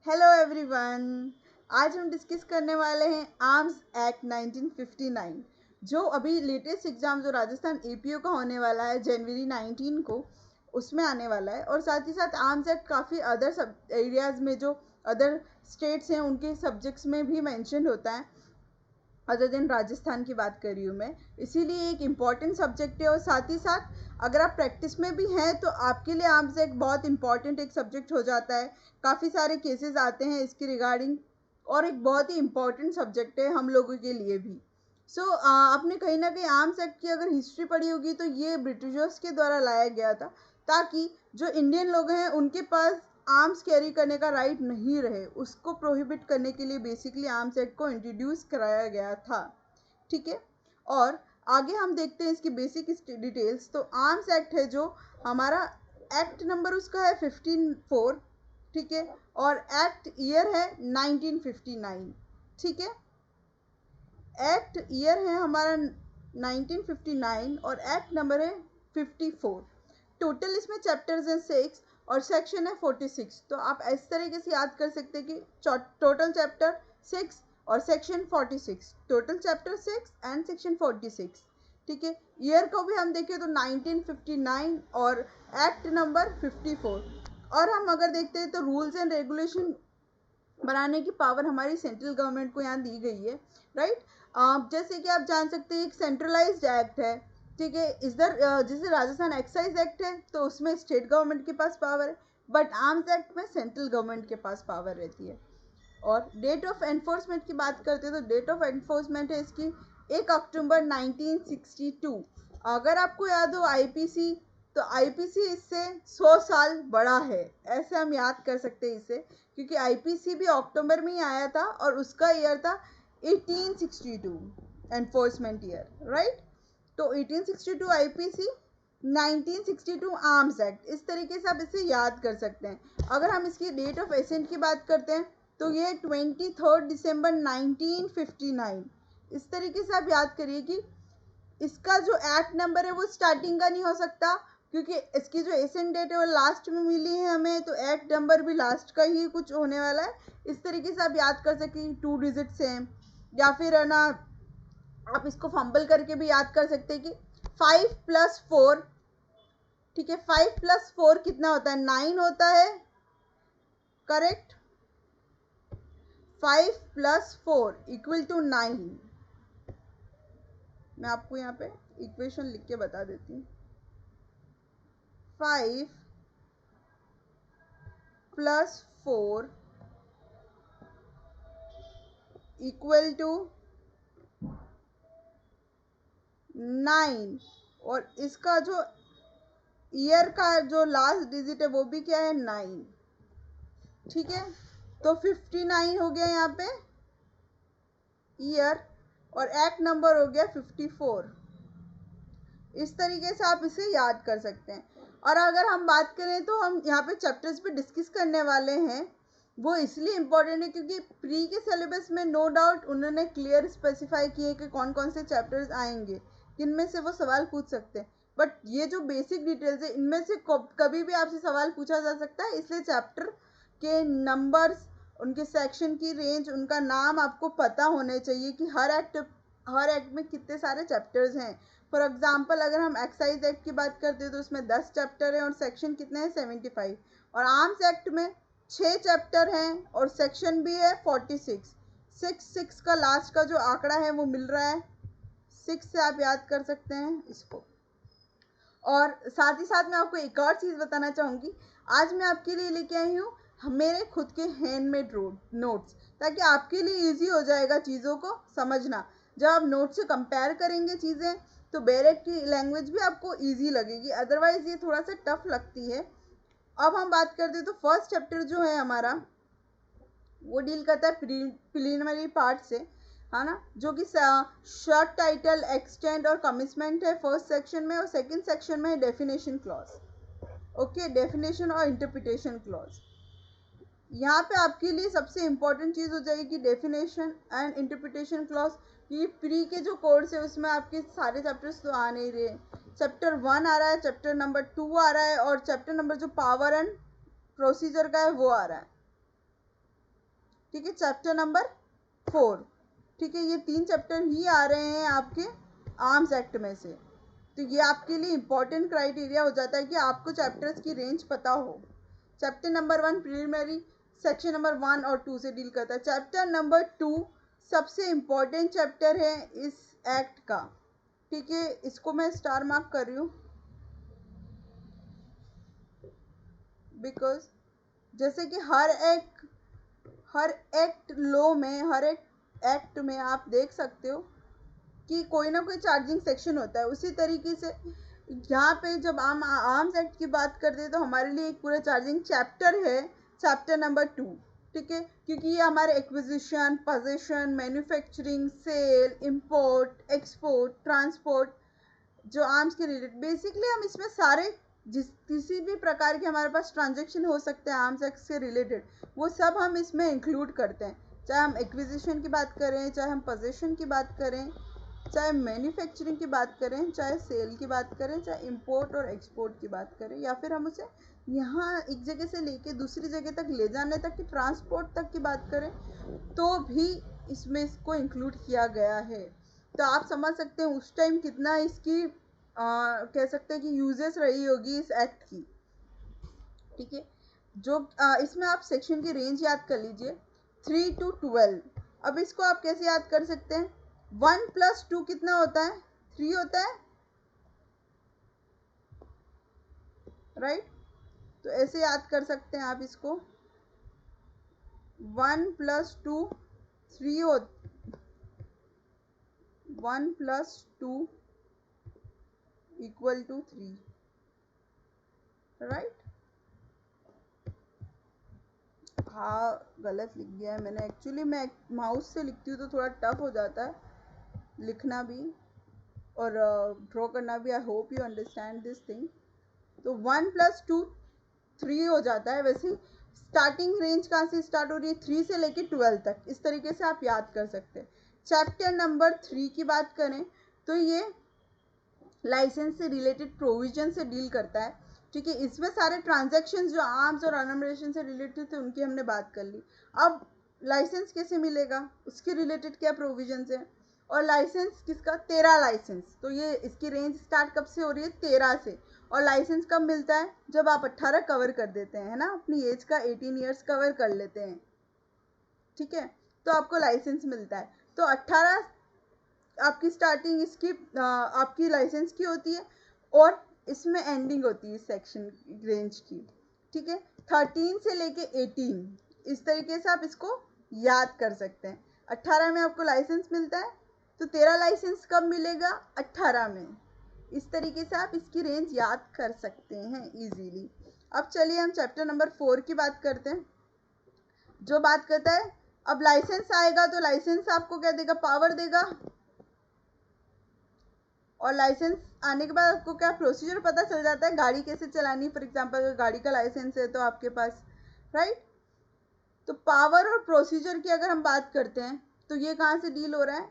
Hello everyone. आज हम discuss करने वाले हैं आर्म्स एक्ट 1959, जो अभी लेटेस्ट एग्ज़ाम जो राजस्थान एपीओ का होने वाला है जनवरी 19 को, उसमें आने वाला है। और साथ ही साथ आर्म्स एक्ट काफ़ी अदर सब एरियाज़ में जो अदर स्टेट्स हैं उनके सब्जेक्ट्स में भी मेंशन होता है। अदर देन राजस्थान की बात कर रही हूँ मैं, इसीलिए एक इम्पॉर्टेंट सब्जेक्ट है। और साथ ही साथ अगर आप प्रैक्टिस में भी हैं तो आपके लिए आर्म्स एक्ट बहुत इंपॉर्टेंट एक सब्जेक्ट हो जाता है। काफ़ी सारे केसेस आते हैं इसके रिगार्डिंग, और एक बहुत ही इम्पॉर्टेंट सब्जेक्ट है हम लोगों के लिए भी। आपने कहीं ना कहीं आर्म्स एक्ट की अगर हिस्ट्री पढ़ी होगी तो ये ब्रिटिशर्स के द्वारा लाया गया था, ताकि जो इंडियन लोग हैं उनके पास आर्म्स कैरी करने का राइट नहीं रहे, उसको प्रोहिबिट करने के लिए बेसिकली आर्म्स एक्ट को इंट्रोड्यूस कराया गया था। ठीक है। और आगे हम देखते हैं इसकी बेसिक डिटेल्स। तो आर्म्स एक्ट है जो हमारा एक्ट नंबर उसका है 15(4). ठीक है। और एक्ट ईयर है 1959। ठीक है। एक्ट ईयर है हमारा 1959 और एक्ट नंबर है 54। टोटल इसमें चैप्टर्स हैं 6 और सेक्शन है 46। तो आप इस तरीके से याद कर सकते हैं कि टोटल चैप्टर 6 और section 46, total chapter 6 and section 46। ठीक है। ईयर को भी हम देखें तो 1959 और एक्ट नंबर 54। और हम अगर देखते हैं तो रूल्स एंड रेगुलेशन बनाने की पावर हमारी सेंट्रल गवर्नमेंट को यहाँ दी गई है। राइट। जैसे कि आप जान सकते हैं एक सेंट्रलाइज्ड एक्ट है। ठीक है। इधर जैसे राजस्थान एक्साइज एक्ट है तो उसमें स्टेट गवर्नमेंट के पास पावर है, बट आर्म्स एक्ट में सेंट्रल गवर्नमेंट के पास पावर रहती है। और डेट ऑफ एनफोर्समेंट की बात करते हैं तो डेट ऑफ एनफोर्समेंट है इसकी 1 अक्टूबर 1962। अगर आपको याद हो आईपीसी, तो आईपीसी इससे 100 साल बड़ा है, ऐसे हम याद कर सकते हैं इसे, क्योंकि आईपीसी भी अक्टूबर में ही आया था और उसका ईयर था 1862 एनफोर्समेंट ईयर। राइट। तो 1862 आईपीसी, 1962 आर्म्स एक्ट, इस तरीके से आप इसे याद कर सकते हैं। अगर हम इसकी डेट ऑफ एसेंट की बात करते हैं तो ये 23 दिसंबर 1959। इस तरीके से आप याद करिए कि इसका जो एक्ट नंबर है वो स्टार्टिंग का नहीं हो सकता, क्योंकि इसकी जो एसेंट डेट है वो लास्ट में मिली है हमें, तो एक्ट नंबर भी लास्ट का ही कुछ होने वाला है। इस तरीके से आप याद कर सकते हैं 2 डिजिट्स हैं, या फिर है ना आप इसको फंबल करके भी याद कर सकते हैं कि 5+4। ठीक है। 5+4 कितना होता है? 9 होता है। करेक्ट। 5+4 = 9। मैं आपको यहाँ पे इक्वेशन लिख के बता देती हूँ। 5+4 = 9। और इसका जो ईयर का जो लास्ट डिजिट है वो भी क्या है? 9। ठीक है। तो 59 हो गया यहाँ पे ईयर, और एक्ट नंबर हो गया 54। इस तरीके से आप इसे याद कर सकते हैं। और अगर हम बात करें तो हम यहाँ पे चैप्टर्स पे डिस्कस करने वाले हैं, वो इसलिए इम्पोर्टेंट है क्योंकि प्री के सिलेबस में नो डाउट उन्होंने क्लियर स्पेसिफाई किए कि कौन कौन से चैप्टर्स आएंगे, किनमें से वो सवाल पूछ सकते हैं। बट ये जो बेसिक डिटेल्स है इनमें से कभी भी आपसे सवाल पूछा जा सकता है, इसलिए चैप्टर के नंबर्स, उनके सेक्शन की रेंज, उनका नाम आपको पता होने चाहिए कि हर एक्ट में कितने सारे चैप्टर्स हैं। फॉर एग्जाम्पल अगर हम एक्साइज एक्ट की बात करते हैं तो उसमें 10 चैप्टर हैं और सेक्शन कितने हैं? 75। और आर्म्स एक्ट में 6 चैप्टर हैं और सेक्शन भी है 46। 6 का लास्ट का जो आंकड़ा है वो मिल रहा है 6 से, आप याद कर सकते हैं इसको। और साथ ही साथ मैं आपको एक और चीज़ बताना चाहूँगी। आज मैं आपके लिए लेके आई हूँ मेरे खुद के हैंडमेड नोट्स, ताकि आपके लिए इजी हो जाएगा चीज़ों को समझना। जब आप नोट से कंपेयर करेंगे चीज़ें तो बैरेक की लैंग्वेज भी आपको इजी लगेगी, अदरवाइज़ ये थोड़ा सा टफ लगती है। अब हम बात करते हैं तो फर्स्ट चैप्टर जो है हमारा वो डील करता है प्रिलिमिनरी पार्ट से, है ना, जो कि शॉर्ट टाइटल, एक्सटेंड और कमिटमेंट है फर्स्ट सेक्शन में, और सेकंड सेक्शन में है डेफिनेशन क्लॉज। ओके, डेफिनेशन और इंटरप्रिटेशन क्लॉज। यहाँ पे आपके लिए सबसे इम्पोर्टेंट चीज़ हो जाएगी डेफिनेशन एंड इंटरप्रिटेशन क्लॉज। ये प्री के जो कोर्स है उसमें आपके सारे चैप्टर्स तो आ नहीं रहे। चैप्टर 1 आ रहा है, चैप्टर नंबर 2 आ रहा है, और चैप्टर नंबर जो पावर एंड प्रोसीजर का है वो आ रहा है। ठीक है, चैप्टर नंबर 4। ठीक है, ये 3 चैप्टर ही आ रहे हैं आपके आर्म्स एक्ट में से। तो ये आपके लिए इंपॉर्टेंट क्राइटेरिया हो जाता है कि आपको चैप्टर्स की रेंज पता हो। Chapter number 1 preliminary section number 1 और 2 से डील करता है। चैप्टर नंबर 2 सबसे इम्पॉर्टेंट चैप्टर है इस एक्ट का। ठीक है, इसको मैं स्टार मार्क कर रही हूँ बिकॉज जैसे कि हर एक्ट लॉ में, हर एक एक्ट में आप देख सकते हो कि कोई ना कोई चार्जिंग सेक्शन होता है। उसी तरीके से यहाँ पे जब हम आर्म्स एक्ट की बात करते हैं तो हमारे लिए एक पूरा चार्जिंग चैप्टर है, चैप्टर नंबर 2। ठीक है, क्योंकि ये हमारे acquisition, possession, manufacturing, sale, import, export, transport जो आर्म्स के रिलेटेड, बेसिकली हम इसमें सारे किसी भी प्रकार के हमारे पास ट्रांजेक्शन हो सकते हैं आर्म्स एक्ट से रिलेटेड, वो सब हम इसमें इंक्लूड करते हैं। चाहे हम एक्विजिशन की बात करें, चाहे हम पोजेशन की बात करें, चाहे मैन्युफैक्चरिंग की बात करें, चाहे सेल की बात करें, चाहे इंपोर्ट और एक्सपोर्ट की बात करें, या फिर हम उसे यहाँ एक जगह से लेके दूसरी जगह तक ले जाने तक की ट्रांसपोर्ट तक की बात करें, तो भी इसमें इसको इंक्लूड किया गया है। तो आप समझ सकते हैं उस टाइम कितना इसकी कह सकते हैं कि यूजेस रही होगी इस एक्ट की। ठीक है, जो इसमें आप सेक्शन की रेंज याद कर लीजिए 3 to 12। अब इसको आप कैसे याद कर सकते हैं? 1 + 2 कितना होता है? 3 होता है, राइट? तो ऐसे याद कर सकते हैं आप इसको, 1 + 2 3 हो, 1 + 2 = 3, राइट? हाँ, गलत लिख दिया है मैंने। एक्चुअली मैं माउस से लिखती हूँ तो थोड़ा टफ हो जाता है लिखना भी और ड्रॉ करना भी। I hope you understand this thing. तो 1 + 2 3 हो जाता है। वैसे स्टार्टिंग रेंज कहाँ से स्टार्ट हो रही है? 3 से लेके 12 तक। इस तरीके से आप याद कर सकते हैं। चैप्टर नंबर 3 की बात करें तो ये लाइसेंस से रिलेटेड प्रोविजन से डील करता है। ठीक है, इसमें सारे ट्रांजैक्शंस जो आर्म्स और एनमरेशन से रिलेटेड थे उनकी हमने बात कर ली। अब लाइसेंस कैसे मिलेगा, उसके रिलेटेड क्या प्रोविजंस है, और लाइसेंस किसका? 13 लाइसेंस। तो ये इसकी रेंज स्टार्ट कब से हो रही है? 13 से। और लाइसेंस कब मिलता है? जब आप 18 कवर कर देते हैं, है ना, अपनी एज का 18 ईयर्स कवर कर लेते हैं। ठीक है, तो आपको लाइसेंस मिलता है। तो 18 आपकी स्टार्टिंग इसकी आपकी लाइसेंस की होती है और इसमें एंडिंग होती है सेक्शन रेंज की। ठीक है, 13 से लेके 18, इस तरीके से आप इसको याद कर सकते हैं। 18 में आपको लाइसेंस मिलता है, तो 13 लाइसेंस कब मिलेगा? 18 में। इस तरीके से आप इसकी रेंज याद कर सकते हैं इजीली। अब चलिए हम चैप्टर नंबर 4 की बात करते हैं, जो बात करता है अब लाइसेंस आएगा तो लाइसेंस आपको क्या देगा? पावर देगा। और लाइसेंस आने के बाद आपको क्या प्रोसीजर पता चल जाता है गाड़ी कैसे चलानी। फॉर एग्जांपल अगर गाड़ी का लाइसेंस है तो आपके पास, राइट? तो पावर और प्रोसीजर की अगर हम बात करते हैं तो ये कहाँ से डील हो रहा है?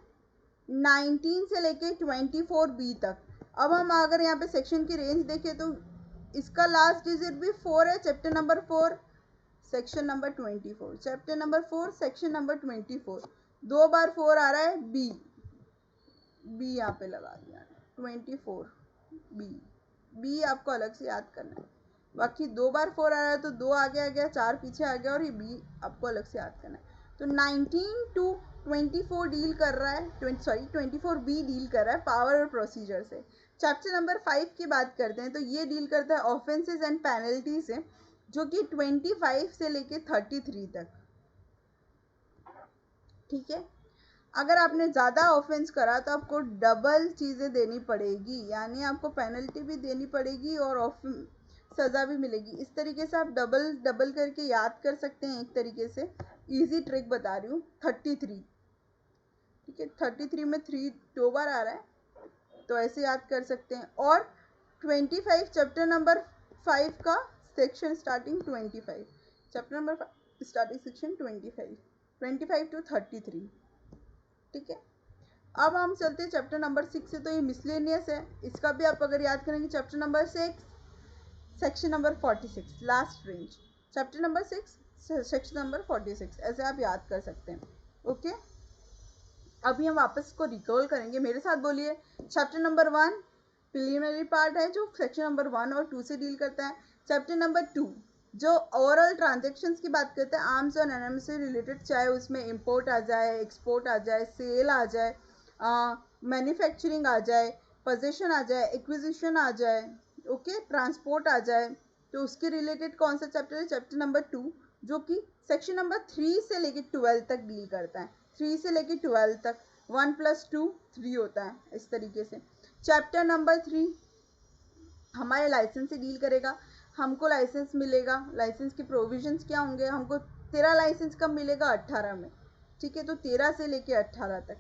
19 से लेके 24B तक। अब हम अगर यहाँ पे सेक्शन की रेंज देखें तो इसका लास्ट डिजिट भी 4 है। Chapter number 4 section number 24, chapter number 4 section number 24। 2 बार 4 आ रहा है, बी यहाँ पे लगा दिया, 24 बी आपको अलग से याद करना है। बाकी 2 बार 4 आ रहा है तो 2 आगे आ गया, 4 पीछे आ गया, और ये बी आपको अलग से याद करना है। तो 19 to 24 डील कर रहा है, 24B डील कर रहा है पावर और प्रोसीजर से। चैप्टर नंबर 5 की बात करते हैं तो ये डील करता है ऑफेंसेस एंड पेनल्टी से, जो कि 25 से लेके 33 तक। ठीक है, अगर आपने ज़्यादा ऑफेंस करा तो आपको डबल चीज़ें देनी पड़ेगी, यानी आपको पेनल्टी भी देनी पड़ेगी और सज़ा भी मिलेगी। इस तरीके से आप डबल डबल करके याद कर सकते हैं। एक तरीके से इजी ट्रिक बता रही हूँ। 33, ठीक है, 33 में 3 2 बार आ रहा है, तो ऐसे याद कर सकते हैं। और 25 चैप्टर नंबर 5 का section starting 25, chapter number 5 starting section 25 to 33। ठीक है, अब हम चलते हैं चैप्टर नंबर 6 से। तो ये मिसलेनियस है, इसका भी आप अगर याद करेंगे chapter number 6 section number 46 last range. Chapter number 6 section number 46, ऐसे आप याद कर सकते हैं। ओके, अभी हम वापस को रिकॉल करेंगे, मेरे साथ बोलिए। चैप्टर नंबर 1 प्रिलिमिनरी पार्ट है जो सेक्शन नंबर 1 और 2 से डील करता है। चैप्टर नंबर 2 जो ओवरऑल ट्रांजेक्शन्स की बात करते हैं, आर्म्स और एनएमएस से रिलेटेड, चाहे उसमें इंपोर्ट आ जाए, एक्सपोर्ट आ जाए, सेल आ जाए, मैन्युफैक्चरिंग आ जाए, पोजेशन आ जाए, एक्विजिशन आ जाए, ओके, ट्रांसपोर्ट आ जाए, तो उसके रिलेटेड कौन सा चैप्टर है? चैप्टर नंबर 2, जो कि सेक्शन नंबर 3 से लेके 12 तक डील करता है। 3 से लेके 12 तक 1 + 2 3 होता है, इस तरीके से। चैप्टर नंबर 3 हमारे लाइसेंस से डील करेगा। हमको लाइसेंस मिलेगा, लाइसेंस के प्रोविजंस क्या होंगे, हमको तेरा लाइसेंस कब मिलेगा? 18 में, ठीक है, तो 13 से लेके 18 तक।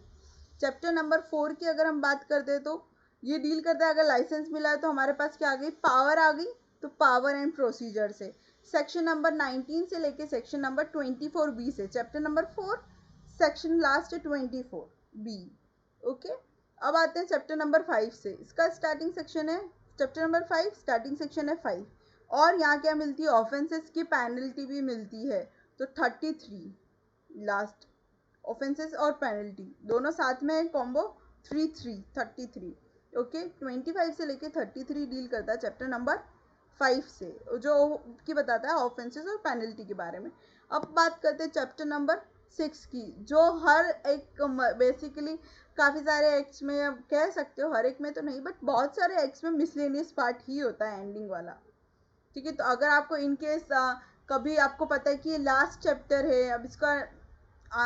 चैप्टर नंबर 4 की अगर हम बात करते हैं तो ये डील करता है, अगर लाइसेंस मिला है तो हमारे पास क्या आ गई? पावर आ गई, तो पावर एंड प्रोसीजर से। सेक्शन नंबर 19 से लेके सेक्शन नंबर 24 बी से, चैप्टर नंबर 4 सेक्शन लास्ट 24 बी। ओके, अब आते हैं चैप्टर नंबर 5 से। इसका स्टार्टिंग सेक्शन है चैप्टर नंबर 5, स्टार्टिंग सेक्शन है 5, और यहाँ क्या मिलती है? ऑफेंसेस की पेनल्टी भी मिलती है, तो 33 लास्ट। ऑफेंसेस और पेनल्टी दोनों साथ में है, कॉम्बो 33। ओके, 25 से लेके 33 डील करता है चैप्टर नंबर 5 से, जो की बताता है ऑफेंसेस और पेनल्टी के बारे में। अब बात करते हैं चैप्टर नंबर 6 की, जो हर एक बेसिकली काफ़ी सारे एक्ट्स में, कह सकते हो हर एक में तो नहीं, बट बहुत सारे एक्ट्स में मिसलेनियस पार्ट ही होता है, एंडिंग वाला, ठीक है। तो अगर आपको इनकेस कभी आपको पता है कि ये लास्ट चैप्टर है, अब इसका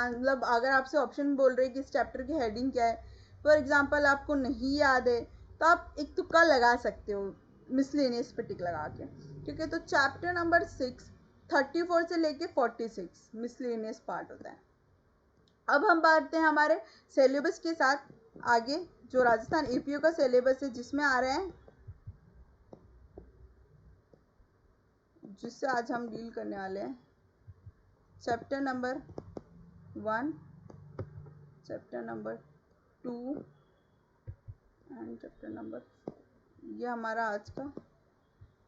मतलब अगर आपसे ऑप्शन बोल रहे हैं कि इस चैप्टर की हेडिंग क्या है, फॉर एग्जांपल आपको नहीं याद है, तो आप एक तुक्का लगा सकते हो, मिसलेनियस पे टिक लगा के, ठीक है। तो चैप्टर नंबर 6 34 से लेके 46 मिसलेनियस पार्ट होता है। अब हम बढ़ते हैं हमारे सिलेबस के साथ आगे, जो राजस्थान एपीओ का सिलेबस है, जिसमें आ रहे हैं, जिससे आज हम डील करने वाले हैं, chapter number 1, chapter number 2 and chapter number. ये हमारा आज का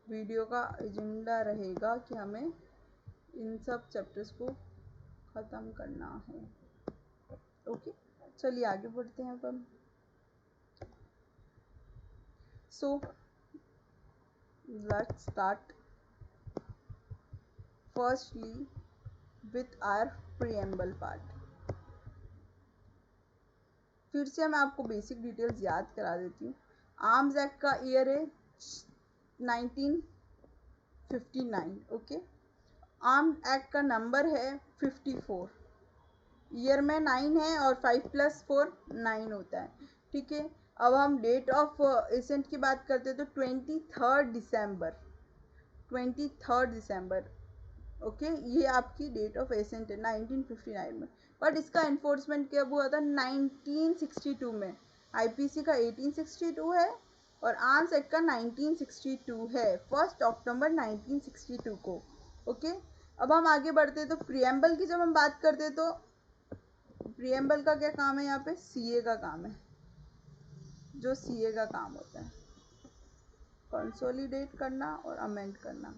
वीडियो का एजेंडा रहेगा कि हमें इन सब चैप्टर्स को ख़त्म करना है। ओके, चलिए आगे बढ़ते हैं अब हम। So let's start firstly with our preamble part. फिर से मैं आपको बेसिक डिटेल्स याद करा देती हूँ। आर्म्स एक्ट का ईयर है 1959, ओके। आर्म्स एक्ट का नंबर है 54, ईयर में 9 है और 5 + 4 9 होता है, ठीक है। अब हम डेट ऑफ एसेंट की बात करते हैं तो 23 दिसंबर, ओके, ये आपकी डेट ऑफ एसेंट है 1959 में। बट इसका इन्फोर्समेंट कब हुआ था? 1962 में। आईपीसी का 1862 है और आर्म्स एक्ट का 1962 है, 1 अक्टूबर 1962 को, ओके। अब हम आगे बढ़ते हैं तो प्रियम्बल की जब हम बात करते हैं तो प्रियम्बल का क्या काम है? यहाँ पे सीए का काम है, जो सीए का काम होता है कंसोलिडेट करना और अमेंड करना।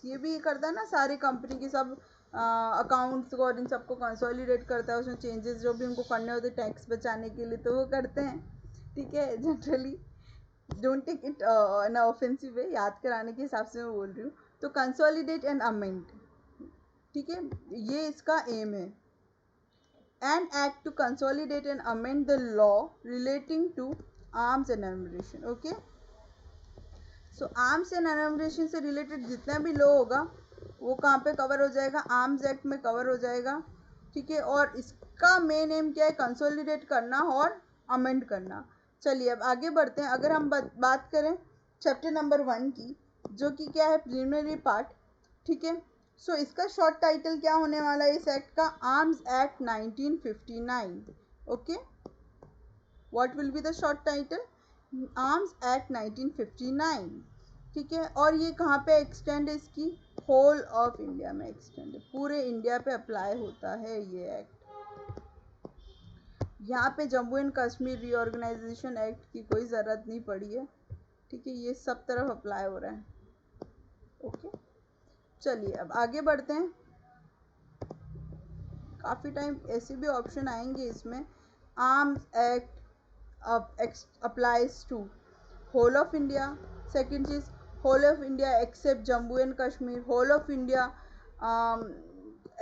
ये भी करता है ना, सारी कंपनी की सब अकाउंट्स को और इन सबको कंसोलिडेट करता है, उसमें चेंजेस जो भी उनको करने होते हैं टैक्स बचाने के लिए, तो वो करते हैं, ठीक है। Generally don't take it in offensive way, याद कराने के हिसाब से मैं बोल रही हूँ। तो कंसोलिडेट एंड अमेंड, ठीक है, ये इसका एम है। An act to consolidate and amend the law relating to arms and ammunition, okay. So arms and ammunition से रिलेटेड जितना भी लॉ होगा वो कहाँ पे कवर हो जाएगा? आर्म्स एक्ट में कवर हो जाएगा, ठीक है। और इसका मेन एम क्या है? कंसोलिडेट करना और अमेंड करना। चलिए अब आगे बढ़ते हैं। अगर हम बात करें चैप्टर नंबर 1 की, जो कि क्या है? प्रिलिमिनरी पार्ट, ठीक है। सो इसका शॉर्ट टाइटल क्या होने वाला है इस एक्ट का? Arms act 1959, okay. What will be the short title? Arms act 1959, ठीक है। और ये कहाँ पे एक्सटेंड है? इसकी होल ऑफ इंडिया में एक्सटेंड है, पूरे इंडिया पे अप्लाई होता है ये एक्ट। यहाँ पे Jammu and Kashmir reorganisation act की कोई ज़रूरत नहीं पड़ी है, ठीक है, ये सब तरफ अप्लाई हो रहा है, ओके। चलिए अब आगे बढ़ते हैं। काफ़ी टाइम ऐसे भी ऑप्शन आएंगे इसमें। Arms act applies to whole of India. Second चीज़, whole of India except Jammu and Kashmir, whole of India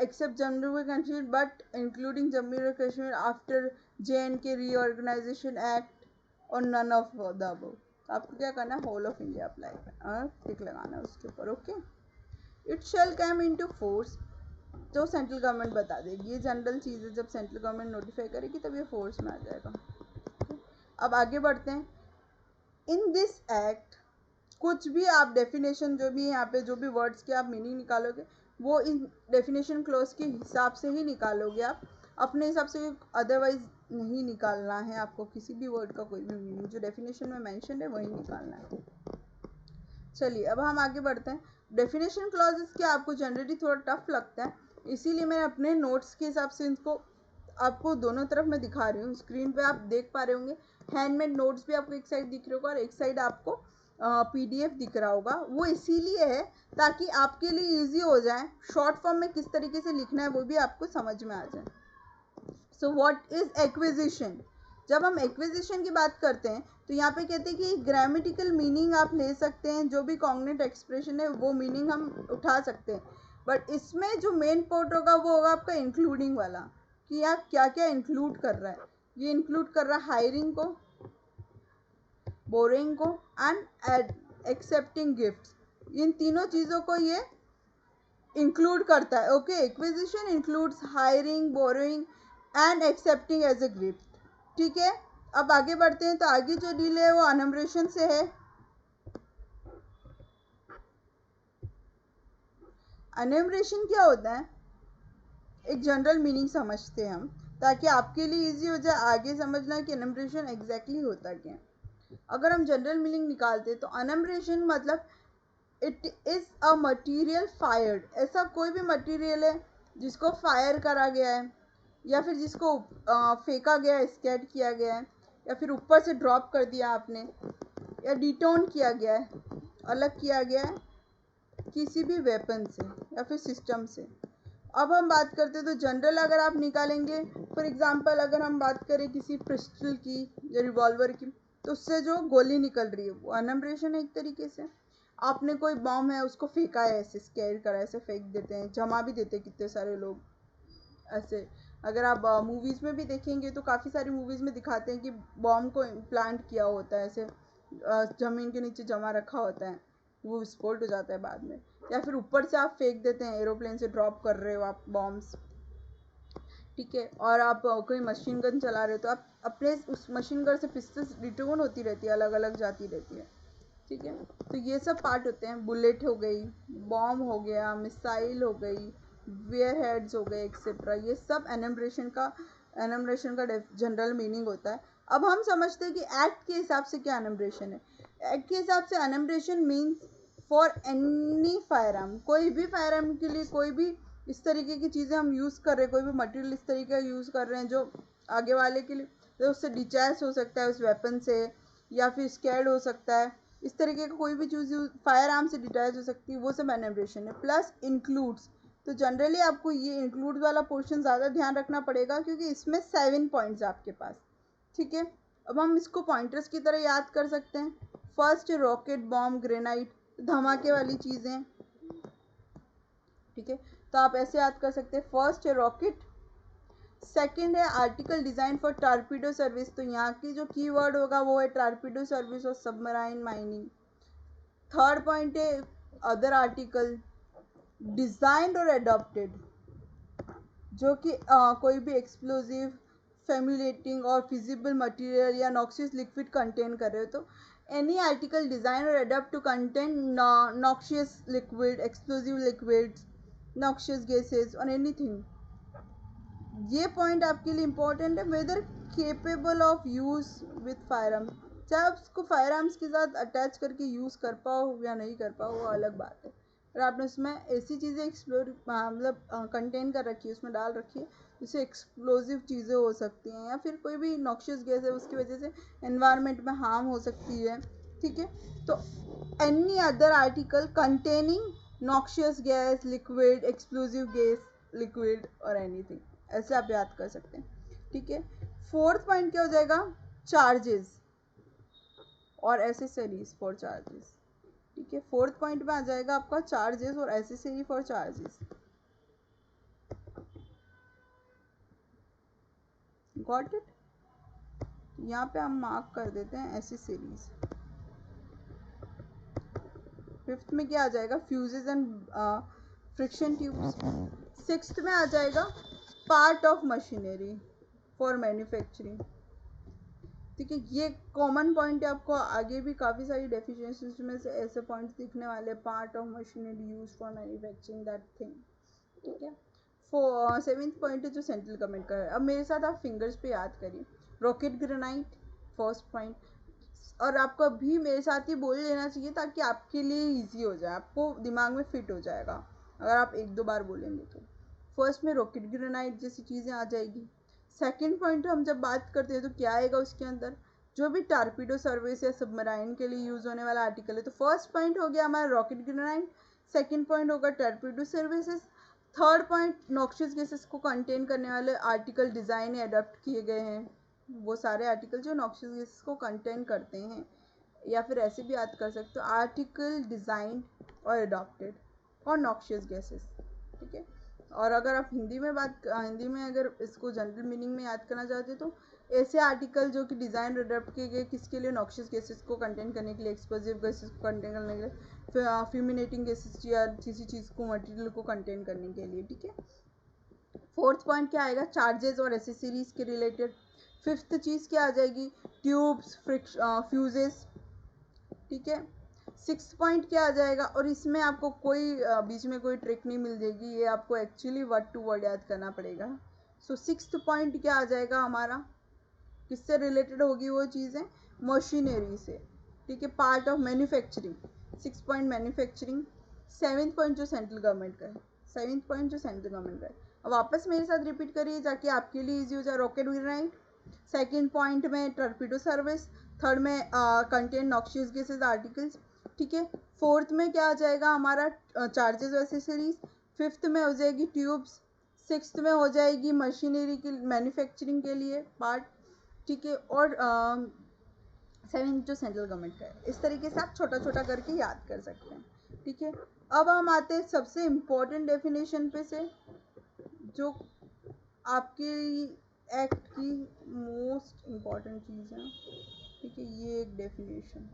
except Jammu and Kashmir but including Jammu and Kashmir after JNK Reorganization Act और none of the above। तो आपको क्या करना है, whole of India apply करना और टिक लगाना है उसके ऊपर। Okay, it shall come into force, जो सेंट्रल गवर्नमेंट बता देगी, ये जनरल चीज़ है, जब सेंट्रल गवर्नमेंट नोटिफाई करेगी तब ये फोर्स में आ जाएगा। अब आगे बढ़ते हैं। इन दिस एक्ट, कुछ भी आप डेफिनेशन जो भी यहाँ पे जो भी वर्ड्स के आप मीनिंग निकालोगे वो इन डेफिनेशन क्लोज के हिसाब से ही निकालोगे आप, अपने हिसाब से, अदरवाइज नहीं निकालना है आपको किसी भी वर्ड का कोई भी मीनिंग, जो डेफिनेशन में मेंशन है वही निकालना है। चलिए अब हम आगे बढ़ते हैं। डेफिनेशन क्लॉजेस के आपको जनरली थोड़ा टफ लगता है, इसीलिए मैंने अपने नोट्स के हिसाब से इनको आपको दोनों तरफ मैं दिखा रही हूँ। स्क्रीन पे आप देख पा रहे होंगे, हैंडमेड नोट्स भी आपको एक साइड दिख रहे होगा और एक साइड आपको PDF दिख रहा होगा। वो इसीलिए है ताकि आपके लिए इजी हो जाए, शॉर्ट फॉर्म में किस तरीके से लिखना है वो भी आपको समझ में आ जाए। So what is acquisition? जब हम एक्विजिशन की बात करते हैं तो यहाँ पे कहते हैं कि ग्रामेटिकल मीनिंग आप ले सकते हैं, जो भी कॉग्निट एक्सप्रेशन है वो मीनिंग हम उठा सकते हैं, बट इसमें जो मेन पार्ट होगा वो होगा आपका इंक्लूडिंग वाला, कि आप क्या क्या इंक्लूड कर रहा है। ये इंक्लूड कर रहा है हायरिंग को, बोरिंग को एंड एक्सेप्टिंग गिफ्ट्स, इन तीनों चीज़ों को ये इंक्लूड करता है। Okay, acquisition includes hiring, borrowing and accepting as a gift. ठीक है, अब आगे बढ़ते हैं। तो आगे जो डील है वो अनम्रेशन से है। अनम्रेशन क्या होता है, एक जनरल मीनिंग समझते हैं हम, ताकि आपके लिए इजी हो जाए आगे समझना कि अनम्रेशन एग्जैक्टली होता क्या है। अगर हम जनरल मीनिंग निकालते हैं तो अनम्रेशन मतलब it is a material fired, ऐसा कोई भी मटीरियल है जिसको फायर करा गया है या फिर जिसको फेंका गया है, स्कैट किया गया है, या फिर ऊपर से ड्रॉप कर दिया आपने, या डिटोन किया गया है, अलग किया गया है किसी भी वेपन से या फिर सिस्टम से। अब हम बात करते हैं तो जनरल अगर आप निकालेंगे, फॉर एग्जांपल अगर हम बात करें किसी पिस्टल की या रिवॉल्वर की, तो उससे जो गोली निकल रही है वो अनम्रेशन है एक तरीके से। आपने कोई बॉम्ब है उसको फेंका है, ऐसे स्केयर करा, ऐसे फेंक देते हैं, जमा भी देते हैं कितने सारे लोग ऐसे। अगर आप मूवीज़ में भी देखेंगे तो काफ़ी सारी मूवीज़ में दिखाते हैं कि बॉम्ब को इम्प्लांट किया होता है, ऐसे ज़मीन के नीचे जमा रखा होता है, वो विस्फोट हो जाता है बाद में, या फिर ऊपर से आप फेंक देते हैं, एरोप्लेन से ड्रॉप कर रहे हो आप बॉम्ब्स। ठीक है, और आप कोई मशीन गन चला रहे हो तो आप अपने उस मशीन गन से पिस्टल्स रिटर्न होती रहती है, अलग अलग जाती रहती है। ठीक है, तो ये सब पार्ट होते हैं। बुलेट हो गई, बॉम्ब हो गया, मिसाइल हो गई, वेयर हेड्स हो गए, एक्सेट्रा, ये सब एनम्ब्रेशन का जनरल मीनिंग होता है। अब हम समझते हैं कि एक्ट के हिसाब से क्या एनम्ब्रेशन है। एक्ट के हिसाब से ammunition means for any firearm, कोई भी फायर आर्म के लिए कोई भी इस तरीके की चीज़ें हम यूज़ कर रहे हैं, कोई भी मटेरियल इस तरीके का यूज़ कर रहे हैं जो आगे वाले के लिए, तो उससे डिचैच हो सकता है उस वेपन से, या फिर स्कैर्ड हो सकता है, इस तरीके का कोई भी चीज़ फायर आर्म से डिटैच हो सकती है, वो सब एनम्ब्रेशन है। प्लस इंक्लूड्स, तो जनरली आपको ये इंक्लूड वाला पोर्शन ज़्यादा ध्यान रखना पड़ेगा क्योंकि इसमें 7 पॉइंट्स आपके पास। ठीक है, अब हम इसको पॉइंटर्स की तरह याद कर सकते हैं। फर्स्ट रॉकेट, बॉम्ब, ग्रेनाइट, धमाके वाली चीज़ें। ठीक है, तो आप ऐसे याद कर सकते हैं, फर्स्ट है रॉकेट, सेकेंड है article design for torpedo service, तो यहाँ की जो कीवर्ड होगा वो है टारपीडो सर्विस और सबमराइन माइनिंग। थर्ड पॉइंट है अदर आर्टिकल डिज़ाइंड और अडॉप्टेड, जो कि कोई भी एक्सप्लोजिव, फेम्युलेटिंग और फिजिबल मटेरियल या नॉक्सियस लिक्विड कंटेन कर रहे हो, तो एनी आर्टिकल डिज़ाइन और adopt to contain noxious liquid, explosive liquids, noxious gases और एनीथिंग। ये पॉइंट आपके लिए इम्पोर्टेंट है। Whether capable of use with firearm, चाहे आप उसको फायर आर्म्स के साथ अटैच करके यूज़ कर पाओ या नहीं कर पाओ वो अलग बात है, और आपने उसमें ऐसी चीज़ें एक्सप्लोर मतलब कंटेन कर रखी है, उसमें डाल रखी है जिससे एक्सप्लोजिव चीज़ें हो सकती हैं, या फिर कोई भी नॉक्शियस गैस है उसकी वजह से एनवायरनमेंट में हार्म हो सकती है। ठीक है, तो any other article containing noxious gas, liquid, explosive gas, liquid और एनीथिंग, ऐसे आप याद कर सकते हैं। ठीक है, फोर्थ पॉइंट क्या हो जाएगा, चार्जेस और एसेसरीज फॉर चार्जेस। ठीक है, फोर्थ पॉइंट में आ जाएगा आपका चार्जेस और accessory for charges. Got it. यहाँ पे हम मार्क कर देते हैं एसेसरीज। फिफ्थ में क्या आ जाएगा, fuses and friction tubes. Sixth में आ जाएगा part of machinery for manufacturing. ठीक है, ये कॉमन पॉइंट है, आपको आगे भी काफ़ी सारी डेफिनेशंस में से ऐसे पॉइंट्स दिखने वाले, part of machinery use for manufacturing that thing. ठीक है, सेवेंथ पॉइंट है जो सेंट्रल गवर्नमेंट का है। अब मेरे साथ आप फिंगर्स पे याद करिए, रॉकेट ग्रेनाइट फर्स्ट पॉइंट, और आपको अभी मेरे साथ ही बोल लेना चाहिए ताकि आपके लिए इजी हो जाए, आपको दिमाग में फिट हो जाएगा अगर आप एक दो बार बोलेंगे तो। फर्स्ट में रॉकेट ग्रेनाइट जैसी चीज़ें आ जाएगी। सेकंड पॉइंट हम जब बात करते हैं तो क्या आएगा उसके अंदर, जो भी टारपीडो सर्विस या सबमराइन के लिए यूज़ होने वाला आर्टिकल है। तो फर्स्ट पॉइंट हो गया हमारा रॉकेट ग्रेनाइट, सेकेंड पॉइंट होगा torpedo services, third point noxious gases को कंटेन करने वाले आर्टिकल डिज़ाइन या अडॉप्ट किए गए हैं, वो सारे आर्टिकल जो नॉक्शियस गैसेस को कंटेन करते हैं, या फिर ऐसे भी याद कर सकते हो आर्टिकल डिज़ाइन और अडॉप्टेड और नॉक्शियस गैसेस। ठीक है, और अगर आप हिंदी में अगर इसको जनरल मीनिंग में याद करना चाहते तो ऐसे आर्टिकल जो कि डिज़ाइन अडॉप्ट किए गए किसके लिए, नॉक्शियस गैसेस को कंटेन करने के लिए, एक्सप्लोसिव गैसेस को कंटेन करने के लिए, फ्यूमिनेटिंग गैसेस या किसी चीज़ को, मटेरियल को कंटेन करने के लिए। ठीक है, फोर्थ पॉइंट क्या आएगा, चार्जेस और एसेसरीज के रिलेटेड। फिफ्थ चीज़ क्या आ जाएगी, ट्यूब्स, फ्यूजेस। ठीक है, सिक्स पॉइंट क्या आ जाएगा, और इसमें आपको कोई बीच में कोई ट्रिक नहीं मिल जाएगी, ये आपको एक्चुअली वर्ड टू वर्ड याद करना पड़ेगा। सो सिक्स्थ पॉइंट क्या आ जाएगा हमारा, किससे रिलेटेड होगी वो चीज़ें, मशीनरी से। ठीक है, part of manufacturing, six point manufacturing. Seventh point जो सेंट्रल गवर्नमेंट का है, सेवेंथ पॉइंट जो सेंट्रल गवर्नमेंट का है, अब वापस मेरे साथ रिपीट करिए ताकि आपके लिए इजी हो जाए। रॉकेट ग्रेनाइट, सेकेंड पॉइंट में टॉरपीडो सर्विस, थर्ड में कंटेन नॉक्शियस गैसेस आर्टिकल्स। ठीक है, फोर्थ में क्या आ जाएगा हमारा, चार्जेस एसेसरीज। फिफ्थ में हो जाएगी ट्यूब्स, सिक्स्थ में हो जाएगी मशीनरी की मैन्युफैक्चरिंग के लिए पार्ट। ठीक है, और सेवेंथ जो सेंट्रल गवर्नमेंट का है। इस तरीके से आप छोटा छोटा करके याद कर सकते हैं। ठीक है, अब हम आते हैं सबसे इम्पोर्टेंट डेफिनेशन पे से, जो आपके एक्ट की मोस्ट इम्पॉर्टेंट चीज़ है। ठीक है, ये एक डेफिनेशन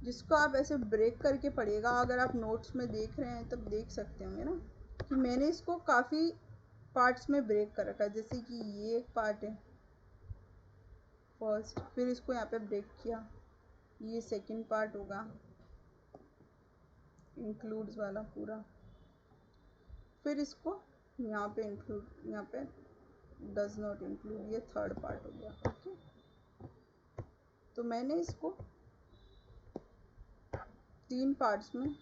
जिसको आप ऐसे ब्रेक करके पढ़िएगा, अगर आप नोट्स में देख रहे हैं तब देख सकते होंगे ना कि मैंने इसको काफ़ी पार्ट्स में ब्रेक कर रखा है। जैसे कि ये एक पार्ट है फर्स्ट, फिर इसको यहाँ पे ब्रेक किया, ये सेकंड पार्ट होगा इंक्लूड्स वाला पूरा, फिर इसको यहाँ पे इंक्लूड, यहाँ पे डज नॉट इंक्लूड, ये थर्ड पार्ट हो गया। ओके, तो मैंने इसको तीन पार्ट्स में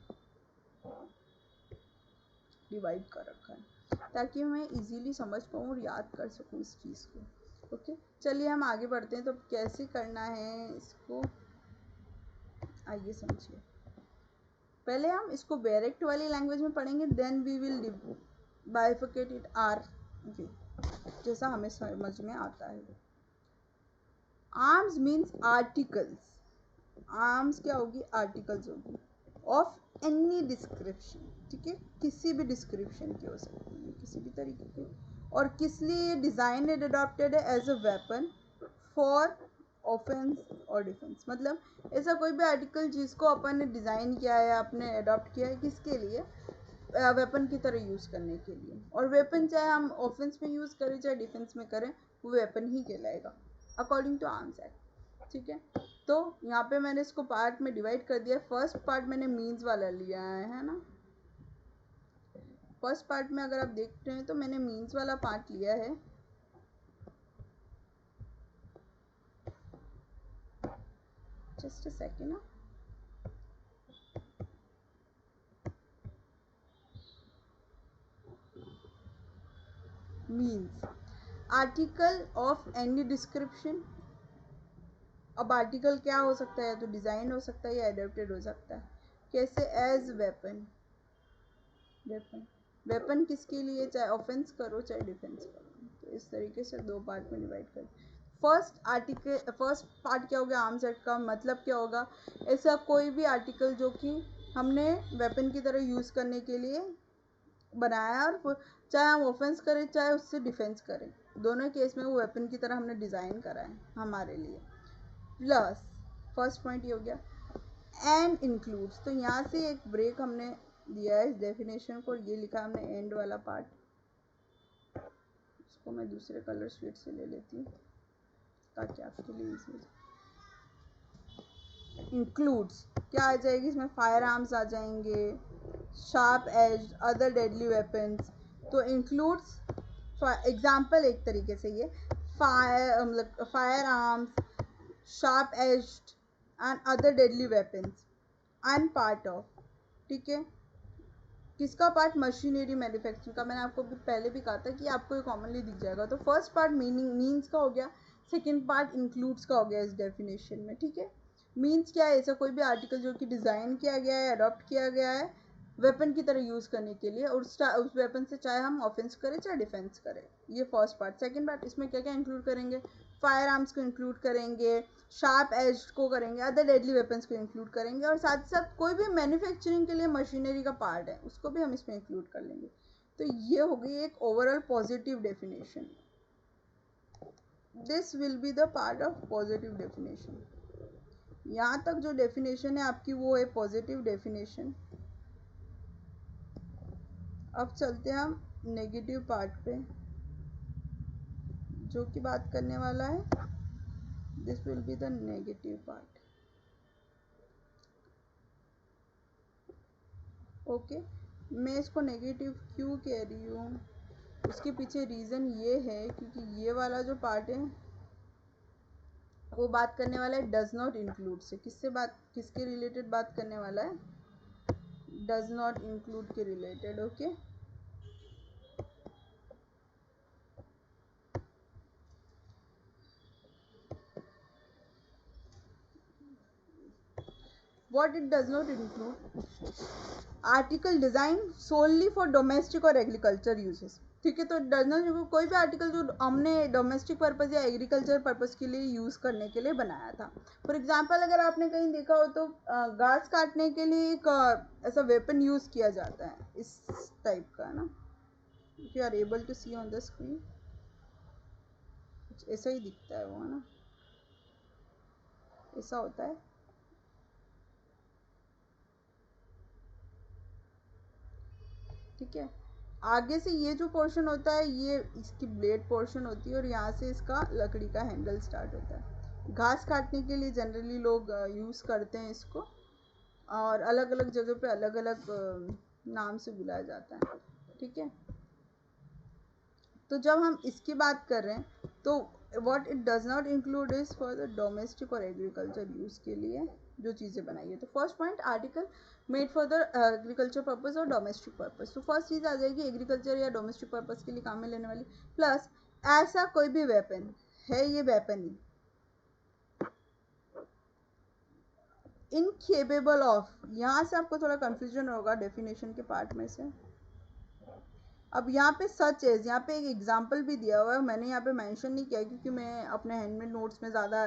डिवाइड कर रखा है ताकि मैं इजीली समझ पाऊँ और याद कर सकूँ इस चीज़ को। ओके, चलिए हम आगे बढ़ते हैं। तो कैसे करना है इसको, आइए समझिए। पहले हम इसको डायरेक्ट वाली लैंग्वेज में पढ़ेंगे, then we will bifurcate it our way, जैसा हमें समझ में आता है। आर्म्स मीन्स आर्टिकल्स, आर्म्स क्या होगी, आर्टिकल्स होगी ऑफ एनी डिस्क्रिप्शन। ठीक है, किसी भी डिस्क्रिप्शन की हो सकती है, किसी भी तरीके की, और किस लिए डिज़ाइन एंड अडॉप्टेड है, as a weapon for offence और डिफेंस। मतलब ऐसा कोई भी आर्टिकल जिसको अपन ने डिज़ाइन किया है, आपने अडॉप्ट किया है, किसके लिए, वेपन की तरह यूज़ करने के लिए। और वेपन चाहे हम ऑफेंस में यूज़ करें चाहे डिफेंस में करें, वो वेपन ही कहलाएगा अकॉर्डिंग टू आर्म्स एक्ट। ठीक है, तो यहाँ पे मैंने इसको पार्ट में डिवाइड कर दिया। फर्स्ट पार्ट मैंने मीन्स वाला लिया है ना, फर्स्ट पार्ट में अगर आप देख रहे हैं तो मैंने मीन्स वाला पार्ट लिया है। जस्ट अ सेकेंड ना, means article of any description. अब आर्टिकल क्या हो सकता है, तो डिज़ाइन हो सकता है या एडेप्टेड हो सकता है। कैसे, एज वेपन, वेपन, वेपन किसके लिए, चाहे ऑफेंस करो चाहे डिफेंस करो, तो इस तरीके से दो पार्ट में डिवाइड कर। फर्स्ट पार्ट क्या हो गया आर्म्स एक्ट का, मतलब क्या होगा, ऐसा कोई भी आर्टिकल जो कि हमने वेपन की तरह यूज़ करने के लिए बनाया, और चाहे हम ऑफेंस करें चाहे उससे डिफेंस करें, दोनों केस में वो वेपन की तरह हमने डिज़ाइन करा है हमारे लिए। प्लस फर्स्ट पॉइंट ये हो गया। एंड इंक्लूड्स, तो यहाँ से एक ब्रेक हमने दिया है इस डेफिनेशन को, ये लिखा हमने एंड वाला पार्ट, इसको मैं दूसरे कलर शीट से ले लेती हूँ ताकि आपके लिए इजी हो। इंक्लूड्स क्या आ जाएगी इसमें, फायर आर्म्स आ जाएंगे, sharp edge, other deadly weapons. तो इंक्लूड्स एग्जाम्पल एक तरीके से ये firearms, sharp edged and other deadly weapons and part of, ठीक है। किसका पार्ट, मशीनरी मैन्युफैक्चरिंग का। मैंने आपको पहले भी कहा था कि आपको ये कॉमनली दिख जाएगा। तो फर्स्ट पार्ट मीन्स का हो गया, सेकंड पार्ट इंक्लूड्स का हो गया इस डेफिनेशन में, ठीक है। मीन्स क्या है, ऐसा कोई भी आर्टिकल जो कि डिज़ाइन किया गया है, अडॉप्ट किया गया है वेपन की तरह यूज़ करने के लिए, और उस वेपन से चाहे हम ऑफेंस करें चाहे डिफेंस करें। ये फर्स्ट पार्ट। सेकंड पार्ट, इसमें क्या क्या इंक्लूड करेंगे, फायर आर्म्स को इंक्लूड करेंगे, शार्प एज को करेंगे, अदर डेडली वेपन्स को इंक्लूड करेंगे, और साथ ही साथ कोई भी मैन्युफैक्चरिंग के लिए मशीनरी का पार्ट है उसको भी हम इसमें इंक्लूड कर लेंगे। तो ये हो गई एक overall positive definition. This will be the part of positive definition. यहाँ तक जो डेफिनेशन है आपकी वो है पॉजिटिव डेफिनेशन। अब चलते हैं हम नेगेटिव पार्ट पे, जो कि बात करने वाला है, this will be the negative part. Okay, मैं इसको नेगेटिव क्यों कह रही हूँ, उसके पीछे रीज़न ये है क्योंकि ये वाला जो पार्ट है वो बात करने वाला है डज नॉट इंक्लूड से। किसके रिलेटेड बात करने वाला है, डज नॉट इंक्लूड के related. Okay, what it does not include, article design solely for domestic और एग्रीकल्चर यूजेस, ठीक है। तो डज नॉट इंक्लूड कोई भी आर्टिकल जो हमने डोमेस्टिक पर्पज़ या एग्रीकल्चर पर्पज़ के लिए यूज़ करने के लिए बनाया था। फॉर एग्जांपल अगर आपने कहीं देखा हो तो घास काटने के लिए एक ऐसा वेपन यूज़ किया जाता है इस टाइप का ना, if you are able to see on the screen, कुछ ऐसा ही दिखता है वो, है ना, ऐसा होता है, ठीक है। आगे से ये जो पोर्शन होता है ये इसकी ब्लेड पोर्शन होती है, और यहाँ से इसका लकड़ी का हैंडल स्टार्ट होता है। घास काटने के लिए जनरली लोग यूज़ करते हैं इसको, और अलग अलग जगह पे अलग अलग नाम से बुलाया जाता है, ठीक है। तो जब हम इसकी बात कर रहे हैं तो what it does not include is for the domestic और एग्रीकल्चर यूज़ के लिए जो चीज़ें बनाई है। तो first point, article made for the agriculture purpose और डोमेस्टिक पर्पज़। तो फर्स्ट चीज़ आ जाएगी एग्रीकल्चर या डोमेस्टिक पर्पज़ के लिए काम में लेने वाली। प्लस ऐसा कोई भी वेपन है, ये वेपन ही इनकेपेबल ऑफ, यहाँ से आपको थोड़ा कन्फ्यूजन होगा डेफिनेशन के पार्ट में से। अब यहाँ पे सच एज, यहाँ पे एक एग्जांपल भी दिया हुआ है, मैंने यहाँ पे मेंशन नहीं किया क्योंकि मैं अपने हैंडमेड नोट्स में ज़्यादा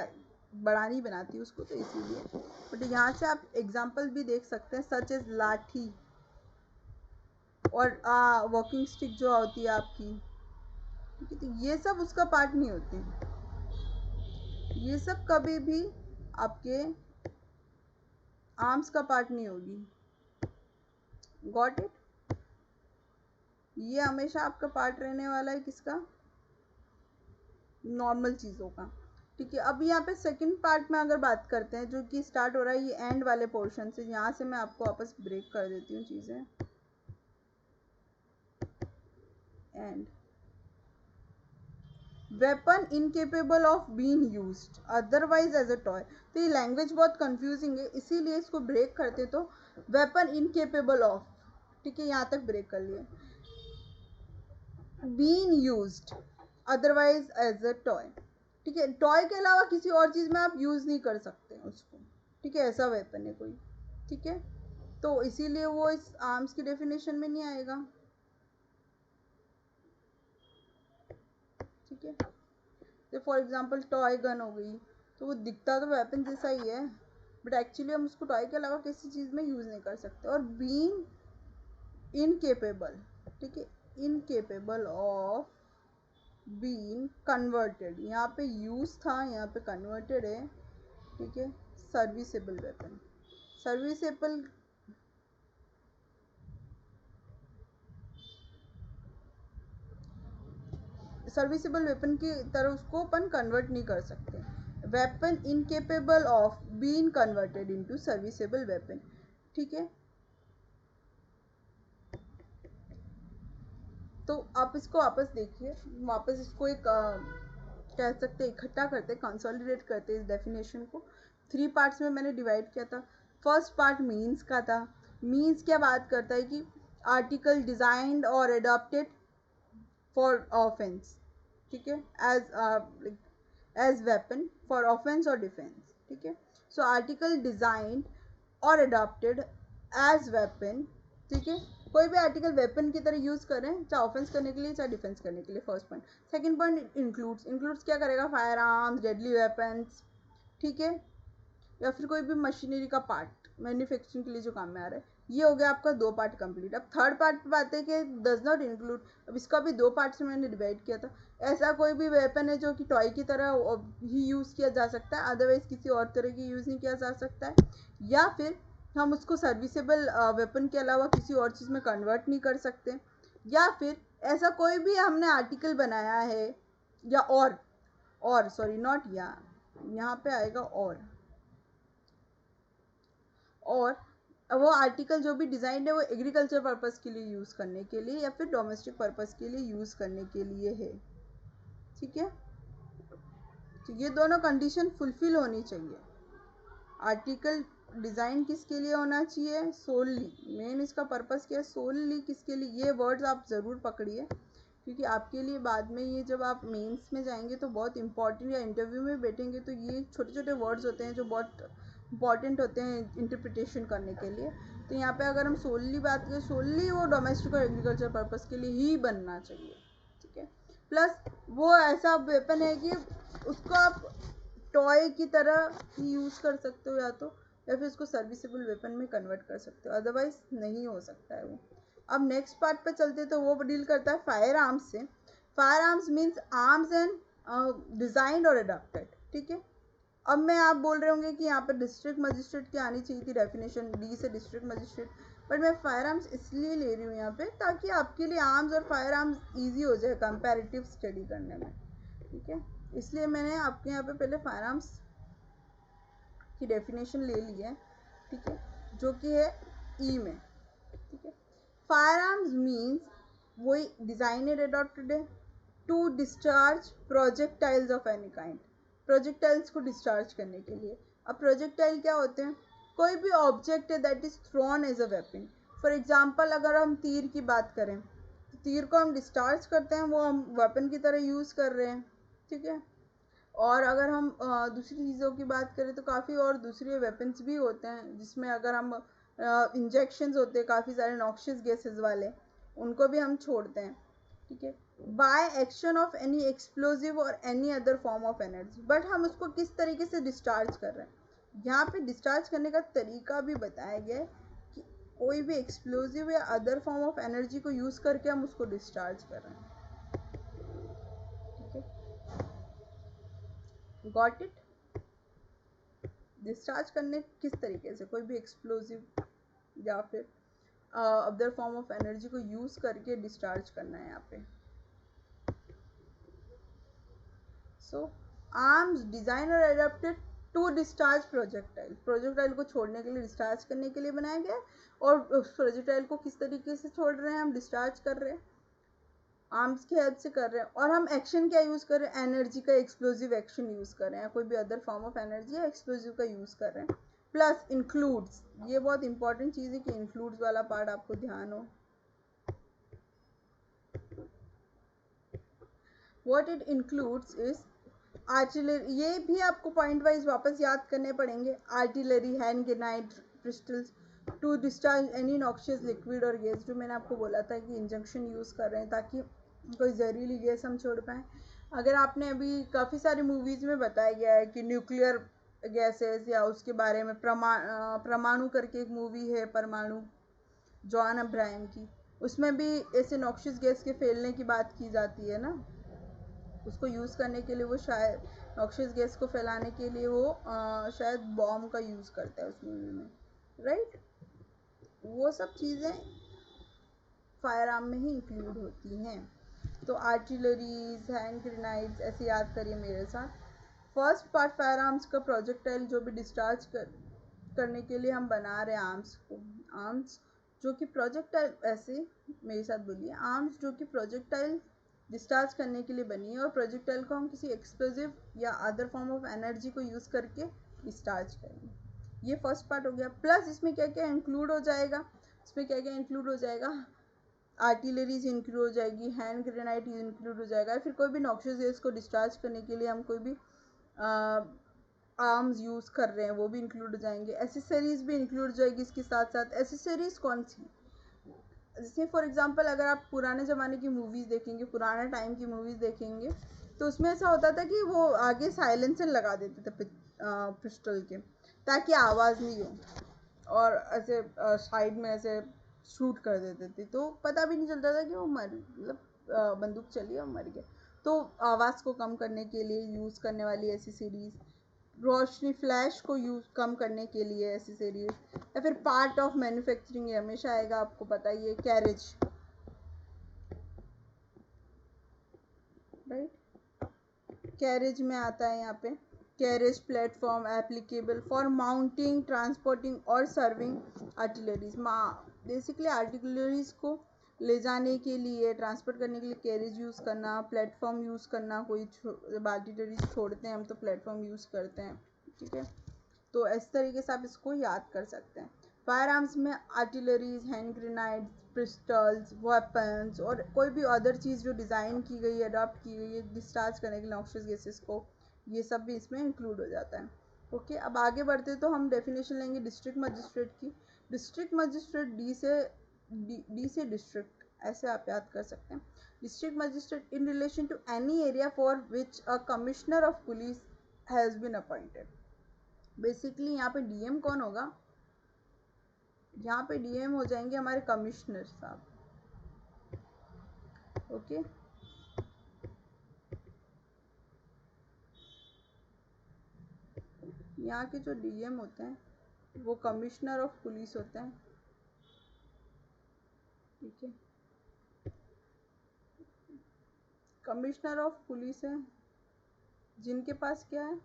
बड़ा नहीं बनाती उसको, तो इसीलिए। बट यहाँ से आप एग्जांपल भी देख सकते हैं, सच एज लाठी और वॉकिंग स्टिक जो होती है आपकी, ठीक है। तो ये सब उसका पार्ट नहीं होते, ये सब कभी भी आपके आर्म्स का पार्ट नहीं होगी। गॉट इट, ये हमेशा आपका पार्ट रहने वाला है किसका, नॉर्मल चीज़ों का, ठीक है। अब यहाँ पे सेकंड पार्ट में अगर बात करते हैं जो कि स्टार्ट हो रहा है ये एंड वाले पोर्शन से, यहाँ से मैं आपको वापस ब्रेक कर देती हूँ चीज़ें। And weapon incapable of being used otherwise as a toy. तो ये लैंग्वेज बहुत कंफ्यूजिंग है, इसीलिए इसको ब्रेक करते तो वेपन इनकेपेबल ऑफ, ठीक है, यहाँ तक ब्रेक कर लिए, being used otherwise as a toy, ठीक है। टॉय के अलावा किसी और चीज़ में आप यूज़ नहीं कर सकते उसको, ठीक है, ऐसा वेपन है कोई, ठीक है। तो इसीलिए वो इस आर्म्स की डेफिनेशन में नहीं आएगा। ठीक है। तो फॉर एग्जांपल टॉय गन हो गई, तो वो दिखता तो वेपन जैसा ही है, बट एक्चुअली हम उसको टॉय के अलावा किसी चीज़ में यूज़ नहीं कर सकते। और बीइंग इनकेपेबल, ठीक है, इनकेपेबल ऑफ बीइंग कन्वर्टेड, यहाँ पे यूज था, यहाँ पे कन्वर्टेड है, ठीक है। Serviceable weapon, serviceable serviceable weapon की तरह उसको अपन कन्वर्ट नहीं कर सकते। Weapon incapable of being converted into serviceable weapon, ठीक है। तो आप इसको वापस देखिए, वापस इसको एक कह सकते इकट्ठा करते, कंसोलिडेट करते इस डेफिनेशन को। 3 पार्ट्स में मैंने डिवाइड किया था। फर्स्ट पार्ट मीन्स का था। मीन्स क्या बात करता है कि आर्टिकल डिजाइंड और अडॉप्टेड फॉर ऑफेंस, ठीक है, एज वेपन फॉर ऑफेंस और डिफेंस, ठीक है। सो आर्टिकल डिजाइंड और अडॉप्टेड एज वेपन, ठीक है। कोई भी आर्टिकल वेपन की तरह यूज करें, चाहे ऑफेंस करने के लिए चाहे डिफेंस करने के लिए, first point. Second point includes क्या करेगा, फायर आर्म्स, डेडली वेपन्स, ठीक है, या फिर कोई भी मशीनरी का पार्ट मैन्युफैक्चरिंग के लिए जो काम में आ रहा है। ये हो गया आपका 2 पार्ट कंप्लीट। अब थर्ड पार्ट पे बात है कि डज नॉट इंक्लूड। अब इसका भी 2 पार्ट्स में मैंने डिवाइड किया था। ऐसा कोई भी वेपन है जो कि टॉय की तरह ही यूज़ किया जा सकता है, अदरवाइज किसी और तरह की यूज़ नहीं किया जा सकता है, या फिर हम उसको सर्विसेबल वेपन के अलावा किसी और चीज़ में कन्वर्ट नहीं कर सकते, या फिर ऐसा कोई भी हमने आर्टिकल बनाया है, या और सॉरी नॉट यहाँ पे आएगा और वो आर्टिकल जो भी डिज़ाइन है वो एग्रीकल्चर पर्पस के लिए यूज़ करने के लिए या फिर डोमेस्टिक पर्पस के लिए यूज़ करने के लिए है, ठीक है। तो ये दोनों कंडीशन फुलफिल होनी चाहिए। आर्टिकल डिज़ाइन किसके लिए होना चाहिए, सोलली, मेन इसका पर्पस क्या है, सोलली किसके लिए। ये वर्ड्स आप ज़रूर पकड़िए, क्योंकि आपके लिए बाद में ये जब आप मेंस में जाएंगे तो बहुत इंपॉर्टेंट, या इंटरव्यू में बैठेंगे तो ये छोटे छोटे वर्ड्स होते हैं जो बहुत इंपॉर्टेंट होते हैं इंटरप्रिटेशन करने के लिए। तो यहाँ पे अगर हम सोलली बात करें, सोलली वो डोमेस्टिक और एग्रीकल्चर पर्पस के लिए ही बनना चाहिए, ठीक है। प्लस वो ऐसा वेपन है कि उसको आप टॉय की तरह ही यूज़ कर सकते हो, या फिर उसको सर्विसेबल वेपन में कन्वर्ट कर सकते हो, अदरवाइज नहीं हो सकता है वो। अब नेक्स्ट पार्ट पे चलते तो वो डील करता है फायर आर्म्स से। Fire arms means arms and designed और अडॉप्टेड, ठीक है। अब मैं आप बोल रहे होंगे कि यहाँ पर डिस्ट्रिक्ट मजिस्ट्रेट की आनी चाहिए थी डेफिनेशन, डी से डिस्ट्रिक्ट मजिस्ट्रेट, बट मैं फायर आर्म्स इसलिए ले रही हूँ यहाँ पे ताकि आपके लिए आर्म्स और फायर आर्म्स ईजी हो जाए कंपैरेटिव स्टडी करने में, ठीक है। इसलिए मैंने आपके यहाँ पे पहले फायर आर्म्स की डेफिनेशन ले ली है, ठीक है, जो कि है ई में, ठीक है। फायर आर्म्स मीन्स वही डिजाइनेड अडॉप्टेड है to discharge projectiles of any kind, projectiles को डिस्चार्ज करने के लिए। अब प्रोजेक्टाइल क्या होते हैं, कोई भी ऑब्जेक्ट है that is thrown as a weapon. For example अगर हम तीर की बात करें तो तीर को हम डिस्चार्ज करते हैं, वो हम वेपन की तरह यूज़ कर रहे हैं, ठीक है। और अगर हम दूसरी चीज़ों की बात करें तो काफ़ी और दूसरे वेपन्स भी होते हैं, जिसमें अगर हम इंजेक्शंस होते हैं काफ़ी सारे नॉक्शियस गैसेस वाले, उनको भी हम छोड़ते हैं, ठीक है, by action of any explosive और any other form of energy. But हम उसको किस तरीके से डिस्चार्ज कर रहे हैं, यहाँ पे डिस्चार्ज करने का तरीका भी बताया गया है कि कोई भी एक्सप्लोजिव या अदर फॉर्म ऑफ एनर्जी को यूज़ करके हम उसको डिस्चार्ज कर रहे हैं, ठीक है। Got it. डिस्चार्ज करने किस तरीके से, कोई भी एक्सप्लोजिव या फिर अदर फॉर्म ऑफ एनर्जी को यूज़ करके डिस्चार्ज करना है यहाँ पे। सो आर्म्स डिजाइन और adapted to discharge projectile, projectile को छोड़ने के लिए, डिस्चार्ज करने के लिए बनाया गया है। और उस प्रोजेक्टाइल को किस तरीके से छोड़ रहे हैं, हम डिस्चार्ज कर रहे हैं, आर्म्स की हेल्प से कर रहे हैं। और हम एक्शन क्या यूज़ कर रहे हैं, एनर्जी का एक्सप्लोजिव एक्शन यूज़ कर रहे हैं, कोई भी अदर फॉर्म ऑफ एनर्जी या एक्सप्लोजिव का यूज़ कर रहे हैं। प्लस इंक्लूड्स, ये बहुत इंपॉर्टेंट चीज़ है कि इंक्लूड्स वाला पार्ट आपको ध्यान हो। What it includes is artillery, ये भी आपको पॉइंट वाइज वापस याद करने पड़ेंगे। Artillery, hand grenade, pistols, to discharge any noxious liquid और गैस, जो मैंने आपको बोला था कि इंजेक्शन यूज़ कर रहे हैं ताकि कोई जहरीली गैस हम छोड़ पाएँ। अगर आपने अभी काफ़ी सारी मूवीज़ में बताया गया है कि न्यूक्लियर गैसेस या उसके बारे में परमाणु करके एक मूवी है परमाणु, जॉन अब्राहम की, उसमें भी ऐसे नॉक्शियस गैस के फैलने की बात की जाती है ना। उसको यूज़ करने के लिए वो शायद नॉक्शियस गैस को फैलाने के लिए वो शायद बॉम्ब का यूज़ करता है उस मूवी में, राइट। वो सब चीज़ें फायर आर्म में ही इंक्लूड होती हैं। तो आर्टिलरीज, हैंड ग्रेनाइड्स, ऐसे याद करिए मेरे साथ। फर्स्ट पार्ट फायर आर्म्स का प्रोजेक्टाइल जो भी डिस्चार्ज करने के लिए हम बना रहे हैं आर्म्स को, आर्म्स जो कि प्रोजेक्टाइल, ऐसे मेरे साथ बोलिए, आर्म्स जो कि प्रोजेक्टाइल डिस्चार्ज करने के लिए बनी है और प्रोजेक्टाइल को हम किसी एक्सप्लोजिव या अदर फॉर्म ऑफ एनर्जी को यूज़ करके डिस्चार्ज करेंगे। ये फर्स्ट पार्ट हो गया। प्लस इसमें क्या क्या इंक्लूड हो जाएगा, इसमें क्या क्या इंक्लूड हो जाएगा, आर्टिलरीज इंक्लूड हो जाएगी, हैंड ग्रेनाइड इंक्लूड हो जाएगा, फिर कोई भी नॉक्शियस गैस को डिस्चार्ज करने के लिए हम कोई भी आर्म्स यूज़ कर रहे हैं वो भी इंक्लूड हो जाएंगे। एसेसरीज भी इंक्लूड हो जाएगी इसके साथ साथ। एसेसरीज कौन सी, जैसे फॉर एग्जांपल अगर आप पुराने ज़माने की मूवीज़ देखेंगे, पुराने टाइम की मूवीज़ देखेंगे, तो उसमें ऐसा होता था कि वो आगे साइलेंसर लगा देते थे पिस्टल के, ताकि आवाज़ नहीं हो, और ऐसे साइड में ऐसे शूट कर देते थे, तो पता भी नहीं चलता था कि वो मतलब बंदूक चली और मर गया। तो आवाज़ को कम करने के लिए यूज़ करने वाली ऐसी सीरीज़, रोशनी फ्लैश को यूज़ कम करने के लिए ऐसी सीरीज़, या फिर पार्ट ऑफ मैन्युफैक्चरिंग हमेशा आएगा, आपको पता ही है, कैरेज, राइट। कैरेज में आता है यहाँ पे, carriage platform applicable for mounting, transporting और सर्विंग आर्टिलरीज। बेसिकली आर्टिलरीज को ले जाने के लिए, ट्रांसपोर्ट करने के लिए कैरेज यूज़ करना, प्लेटफॉर्म यूज़ करना, कोई जब आर्टिलरीज छोड़ते हैं हम तो प्लेटफॉर्म यूज़ करते हैं, ठीक है। तो इस तरीके से आप इसको याद कर सकते हैं। फायर आर्म्स में आर्टिलरीज, हैंड ग्रेनाइड्स, पिस्टल्स, वेपन्स और कोई भी अदर चीज़ जो डिज़ाइन की गई है, अडॉप्ट की गई है डिस्चार्ज करने के लिए नॉक्शियस गैसेस को, ये सब भी इसमें इंक्लूड हो जाता है। ओके, अब आगे बढ़ते तो हम डेफिनेशन लेंगे डिस्ट्रिक्ट मजिस्ट्रेट की। डिस्ट्रिक्ट मजिस्ट्रेट, डी से डिस्ट्रिक्ट, ऐसे आप याद कर सकते हैं। District magistrate in relation to any area for which a commissioner of police has been appointed. Basically यहाँ पे डीएम कौन होगा, यहाँ पे डीएम हो जाएंगे हमारे कमिश्नर साहब। ओके, यहाँ के जो डीएम होते हैं वो कमिश्नर ऑफ पुलिस होते हैं, ठीक है। कमिश्नर ऑफ पुलिस है जिनके पास क्या है,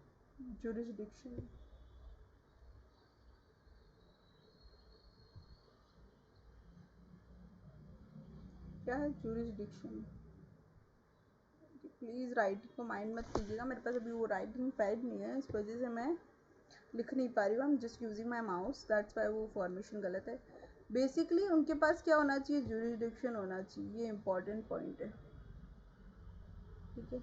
जुरिस्डिक्शन, क्या है, जुरिस्डिक्शन। प्लीज़ राइटिंग को माइंड मत कीजिएगा, मेरे पास अभी वो राइटिंग पैड नहीं है, इस वजह से मैं लिख नहीं पा रही हूँ। I am just using my mouse, that's why वो फॉर्मेशन गलत है। बेसिकली उनके पास क्या होना चाहिए, जुरिस्डिक्शन होना चाहिए, ये इंपॉर्टेंट पॉइंट है, ठीक है।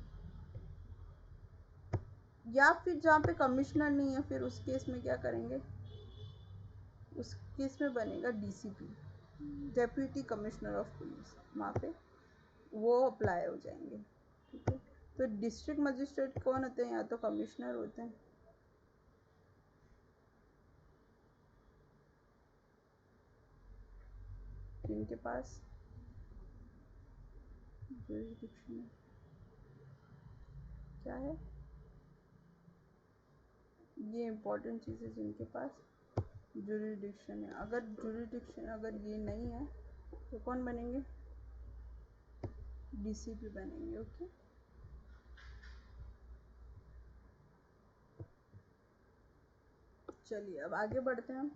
या फिर जहाँ पे कमिश्नर नहीं है, फिर उस केस में क्या करेंगे, उस केस में बनेगा DCP, deputy commissioner of police, वहाँ पे वो अप्लाई हो जाएंगे, ठीक है। तो डिस्ट्रिक्ट मजिस्ट्रेट कौन होते हैं, या तो कमिश्नर होते हैं, जिनके पास जुरिस्डिक्शन क्या है, ये इंपॉर्टेंट चीज़ है, जिनके पास जुरिस्डिक्शन है। अगर जुरिस्डिक्शन अगर ये नहीं है तो कौन बनेंगे, डीसीपी बनेंगे, ओके। चलिए अब आगे बढ़ते हैं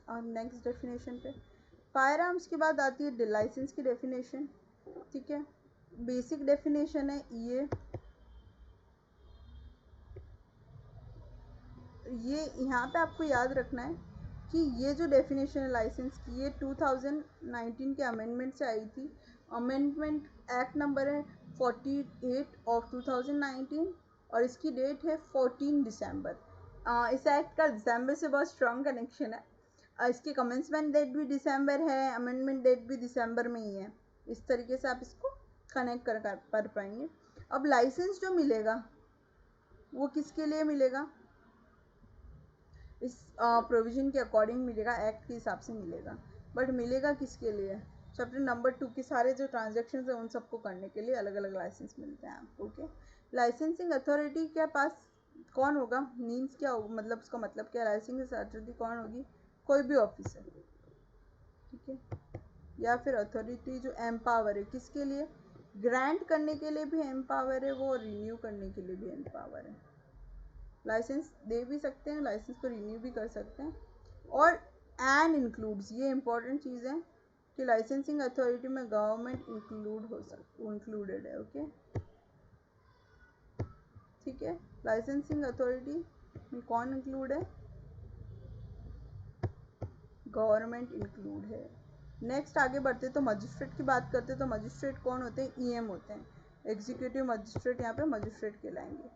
और नेक्स्ट डेफिनेशन पे। फायर आर्म्स के बाद आती है लाइसेंस की डेफिनेशन, ठीक है। बेसिक डेफिनेशन है ये यहाँ पे आपको याद रखना है कि ये जो डेफिनेशन है लाइसेंस की, ये 2019 के अमेंडमेंट से आई थी। अमेंडमेंट एक्ट नंबर है 48 ऑफ 2019 और इसकी डेट है 14 दिसंबर। इस एक्ट का दिसंबर से बहुत स्ट्रॉन्ग कनेक्शन है। इसकी कमेंसमेंट डेट भी दिसंबर है, अमेंडमेंट डेट भी दिसंबर में ही है। इस तरीके से आप इसको कनेक्ट कर पाएंगे। अब लाइसेंस जो मिलेगा वो किसके लिए मिलेगा, इस प्रोविजन के अकॉर्डिंग मिलेगा, एक्ट के हिसाब से मिलेगा, बट मिलेगा किसके लिए, चैप्टर नंबर 2 के सारे जो ट्रांजेक्शन है उन सबको करने के लिए अलग अलग लाइसेंस मिलते हैं आपको। ओके, लाइसेंसिंग अथॉरिटी के पास कौन होगा, मीन्स क्या होगा, मतलब उसका मतलब क्या, लाइसेंसिंग अथॉरिटी कौन होगी, कोई भी ऑफिसर, ठीक है, या फिर अथॉरिटी जो एम्पावर है, किसके लिए, ग्रांट करने के लिए भी एम्पावर है वो, रिन्यू करने के लिए भी एम्पावर है। लाइसेंस दे भी सकते हैं, लाइसेंस को रिन्यू भी कर सकते हैं। और एंड इंक्लूड्स, ये इंपॉर्टेंट चीज़ है कि लाइसेंसिंग अथॉरिटी में गवर्नमेंट इंक्लूडेड है। ओके, ठीक है, लाइसेंसिंग अथॉरिटी में कौन इंक्लूड है, गवर्नमेंट इंक्लूड है। नेक्स्ट आगे बढ़ते तो मजिस्ट्रेट की बात करते तो मजिस्ट्रेट कौन होते हैं, ईएम होते हैं, एग्जीक्यूटिव मजिस्ट्रेट, यहाँ पे मजिस्ट्रेट कहलाएंगे।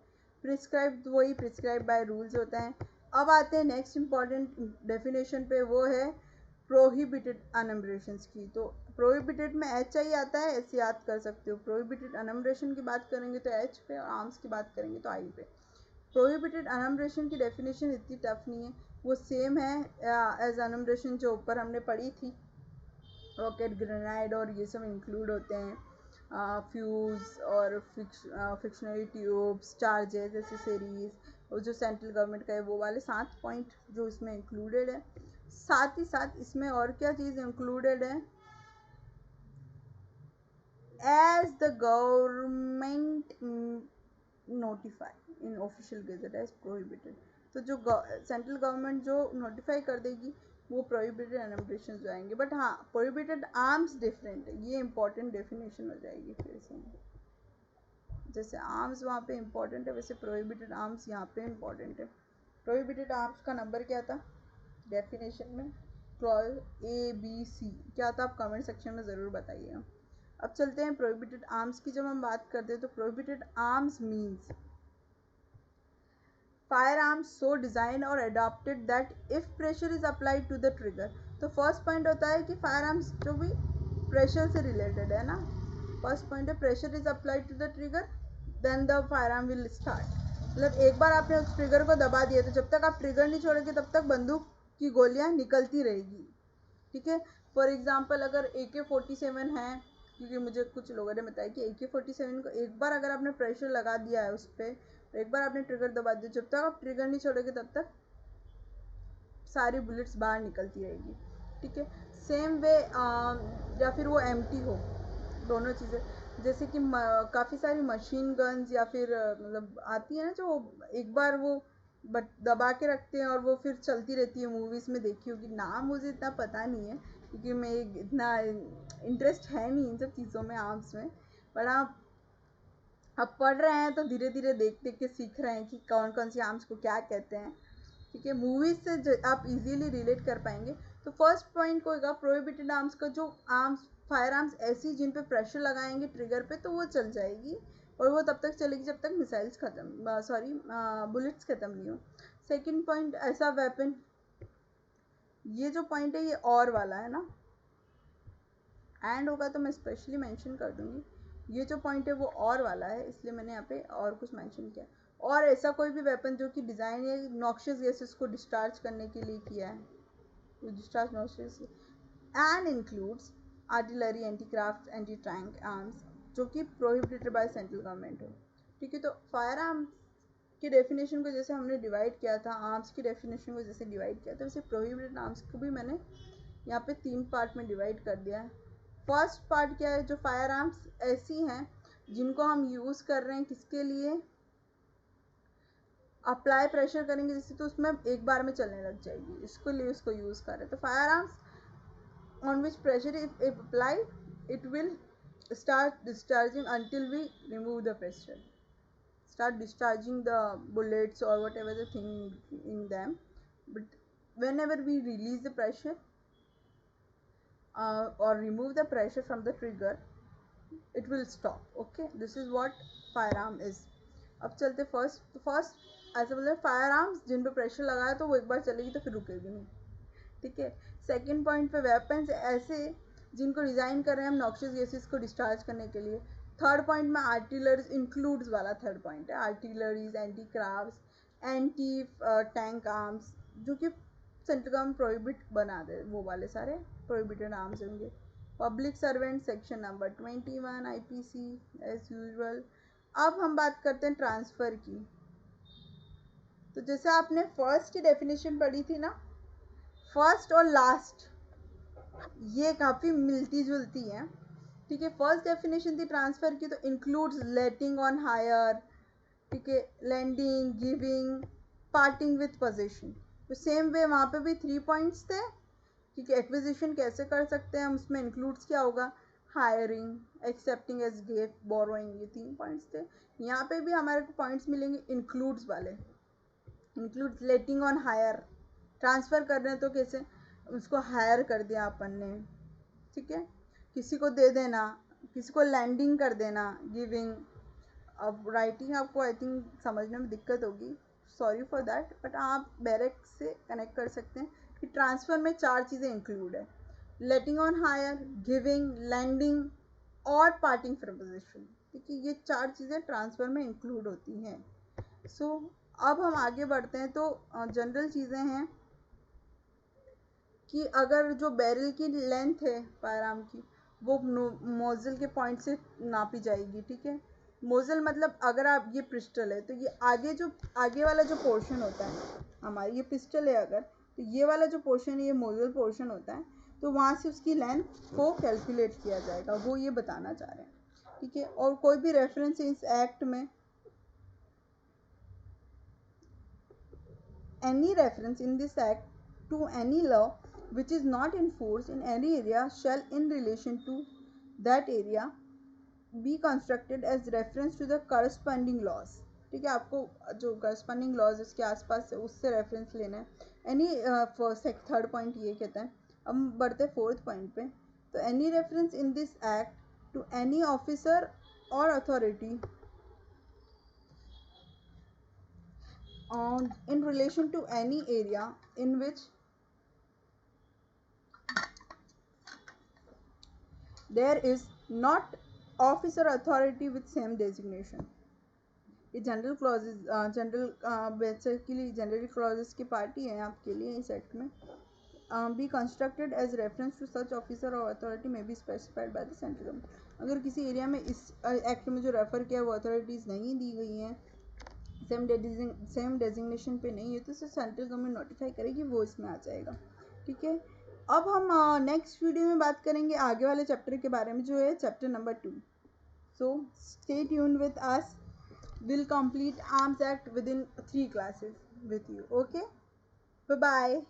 प्रिस्क्राइब, वही प्रिस्क्राइब बाय रूल्स होता है। अब आते हैं नेक्स्ट इंपॉर्टेंट डेफिनेशन पे, वो है प्रोहिबिटेड अनम्बरेशंस की। तो प्रोहिबिटेड में एच आई आता है, ऐसे याद कर सकते हो। प्रोहिबिटेड अनम्बरेशन की बात करेंगे तो एच पे, और आर्म्स की बात करेंगे तो आई पे। प्रोहिबिटेड अनम्बरेशन की डेफिनेशन इतनी टफ नहीं है, वो सेम है एज अनम्बरेशन जो ऊपर हमने पढ़ी थी। रॉकेट, ग्रेनाइड और ये सब इंक्लूड होते हैं, फ्यूज़ और फिक्शनरी ट्यूब्स, चार्जेस, एसेसरीज, और जो सेंट्रल गवर्नमेंट का है वो वाले 7 पॉइंट जो इसमें इंक्लूडेड है। साथ ही साथ इसमें और क्या चीज़ इंक्लूडेड है, as the government notify in official gazette as prohibited. तो जो सेंट्रल गवर्नमेंट जो नोटिफाई कर देगी वो प्रोहिबिटेड एनम्बरेशन जो आएंगे। बट हाँ, प्रोहिबिटेड आर्म्स डिफरेंट है, ये इंपॉर्टेंट डेफिनेशन हो जाएगी फिर से। जैसे आर्म्स वहाँ पे इंपॉर्टेंट है, वैसे प्रोहिबिटेड आर्म्स यहाँ पे इंपॉर्टेंट है। प्रोहिबिटेड आर्म्स का नंबर क्या था डेफिनेशन में, क्लॉज ABC क्या था, आप कमेंट सेक्शन में ज़रूर बताइएगा। अब चलते हैं प्रोहिबिटेड आर्म्स की। जब हम बात करते हैं तो prohibited arms means firearms so designed or adapted that if pressure is applied to the trigger। तो फर्स्ट पॉइंट होता है कि फायरआर्म्स जो भी प्रेशर से रिलेटेड है ना, फर्स्ट पॉइंट है pressure is applied to the trigger then the firearm will start. मतलब एक बार आपने उस ट्रिगर को दबा दिया तो जब तक आप ट्रिगर नहीं छोड़ोगे तब तक बंदूक की गोलियां निकलती रहेगी, ठीक है। फॉर एग्जाम्पल अगर AK-47 है, क्योंकि मुझे कुछ लोगों ने बताया कि AK-47 को एक बार अगर आपने प्रेशर लगा दिया है उस पर, एक बार आपने ट्रिगर दबा दिया, जब तक आप ट्रिगर नहीं छोड़ोगे तब तक सारी बुलेट्स बाहर निकलती रहेगी, ठीक है। सेम वे या फिर वो एम्प्टी हो, दोनों चीज़ें, जैसे कि काफ़ी सारी मशीन गन्स या फिर मतलब आती है ना जो एक बार वो दबा के रखते हैं और वो फिर चलती रहती है, मूवीज़ में देखी होगी, नाम मुझे इतना पता नहीं है क्योंकि मैं इतना इंटरेस्ट है नहीं इन सब चीज़ों में, आर्म्स में। पर आप अब पढ़ रहे हैं तो धीरे धीरे देख देख के सीख रहे हैं कि कौन कौन सी आर्म्स को क्या कहते हैं, ठीक है। मूवीज से आप इजीली रिलेट कर पाएंगे। तो फर्स्ट पॉइंट को होगा प्रोहिबिटेड आर्म्स का, जो आर्म्स फायर आर्म्स ऐसी जिन पे प्रेशर लगाएंगे ट्रिगर पे तो वो चल जाएगी, और वो तब तक चलेगी जब तक मिसाइल्स खत्म, सॉरी बुलेट्स खत्म नहीं हो। सेकेंड पॉइंट, ऐसा वेपन, ये जो पॉइंट है ये और वाला है ना, एंड होगा तो मैं स्पेशली मेंशन कर दूंगी। ये जो पॉइंट है वो और वाला है, इसलिए मैंने यहाँ पे और कुछ मेंशन किया। और ऐसा कोई भी वेपन जो कि डिज़ाइन है नॉक्शियस गैसेस को डिस्चार्ज करने के लिए किया है, तो discharge noxious, and includes artillery, anti craft, anti tank arms जो कि प्रोहिबिटेड बाय सेंट्रल गवर्नमेंट हो, ठीक है। तो फायर आर्म्स की डेफिनेशन को जैसे हमने डिवाइड किया था, आर्म्स की डेफिनेशन को जैसे डिवाइड किया था, वैसे प्रोहिबिटेड आर्म्स को भी मैंने यहाँ पे 3 पार्ट में डिवाइड कर दिया है। फर्स्ट पार्ट क्या है, जो फायर आर्म्स ऐसी हैं जिनको हम यूज़ कर रहे हैं किसके लिए, अप्लाई प्रेशर करेंगे जिससे तो उसमें एक बार में चलने लग जाएगी, इसको लिए उसको यूज़ कर रहे हैं। तो fire arms on which pressure is applied it will start discharging until we remove the pressure, start discharging the bullets or whatever the thing in them, but whenever we release the pressure or remove the pressure from the trigger it will stop। okay, this is what firearm is। अब चलते first ऐसा बोलते हैं fire arms जिन पे pressure लगाया तो वो एक बार चलेगी तो फिर रुकेगी नहीं, ठीक है। सेकेंड पॉइंट पे वेपन्स ऐसे जिनको डिज़ाइन कर रहे हैं हम नॉक्शियस गैसेस को डिस्चार्ज करने के लिए, थर्ड पॉइंट में आर्टिलरीज इंक्लूड्स वाला थर्ड पॉइंट है, artilleries, anti crafts, anti tank arms, जो कि सेंट्रल गवर्नमेंट प्रोहिबिट बना दे, वो वाले सारे प्रोहिबिटेड आर्म्स होंगे। Public servant section number 21 IPC as usual. अब हम बात करते हैं ट्रांसफ़र की। तो जैसे आपने फर्स्ट की डेफिनेशन पढ़ी थी ना, फर्स्ट और लास्ट ये काफ़ी मिलती जुलती हैं, ठीक है। फर्स्ट डेफिनेशन थी ट्रांसफ़र की, तो इंक्लूड्स लेटिंग ऑन हायर, ठीक है, lending, giving, parting with possession. तो सेम वे वहाँ पे भी 3 पॉइंट्स थे, ठीक है। एक्विजिशन कैसे कर सकते हैं हम, उसमें इंक्लूड्स क्या होगा, hiring, accepting as gift, borrowing, ये 3 पॉइंट्स थे। यहाँ पे भी हमारे को पॉइंट्स मिलेंगे इंक्लूड्स वाले। Includes letting on hire, transfer कर रहे हैं तो कैसे, उसको हायर कर दिया अपन ने, ठीक है। किसी को दे देना, किसी को लैंडिंग कर देना, गिविंग। अब राइटिंग आपको आई थिंक समझने में दिक्कत होगी, सॉरी फॉर दैट, बट आप डायरेक्ट से कनेक्ट कर सकते हैं कि ट्रांसफ़र में 4 चीज़ें इंक्लूड है, लेटिंग ऑन हायर, गिविंग, लैंडिंग और पार्टिंग फ्रॉम पोजीशन, ठीक है। ये 4 चीज़ें ट्रांसफ़र में इंक्लूड होती हैं। सो अब हम आगे बढ़ते हैं। तो जनरल चीज़ें हैं कि अगर जो बैरल की लेंथ है फायर आर्म की, वो नोजल के पॉइंट से नापी जाएगी, ठीक है। नोजल मतलब अगर आप, ये पिस्टल है तो ये आगे वाला जो पोर्शन होता है हमारी, ये पिस्टल है अगर, तो ये वाला जो पोर्शन है ये नोजल पोर्शन होता है, तो वहाँ से उसकी लेंथ को कैलकुलेट किया जाएगा, वो ये बताना चाह रहे हैं, ठीक है। और कोई भी रेफरेंस इस एक्ट में, any reference in this act to any law which is not in force in any area shall in relation to that area be constructed as reference to the corresponding laws, ठीक है। आपको जो corresponding laws इसके आसपास है उससे reference लेना है। एनी थर्ड पॉइंट ये कहता है। अब हम बढ़ते फोर्थ पॉइंट पे। तो any reference in this act to any officer और authority in relation to any area in which there is not officer authority with same designation, ये general clauses, general basically general clauses की party है आपके लिए इस act में। Be constructed as reference to such officer और authority में be specified by the central government. अगर किसी एरिया में इस एक्ट में जो रेफर किया वो अथॉरिटीज़ नहीं दी गई हैं, सेम डेजिग्नेशन पे नहीं है, तो इसे सेंट्रल गवर्नमेंट नोटिफाई करेगी, वो इसमें आ जाएगा, ठीक है। अब हम नेक्स्ट वीडियो में बात करेंगे आगे वाले चैप्टर के बारे में, जो है chapter number 2। So stay tuned with us, will complete arms act within 3 classes with you, okay, bye bye.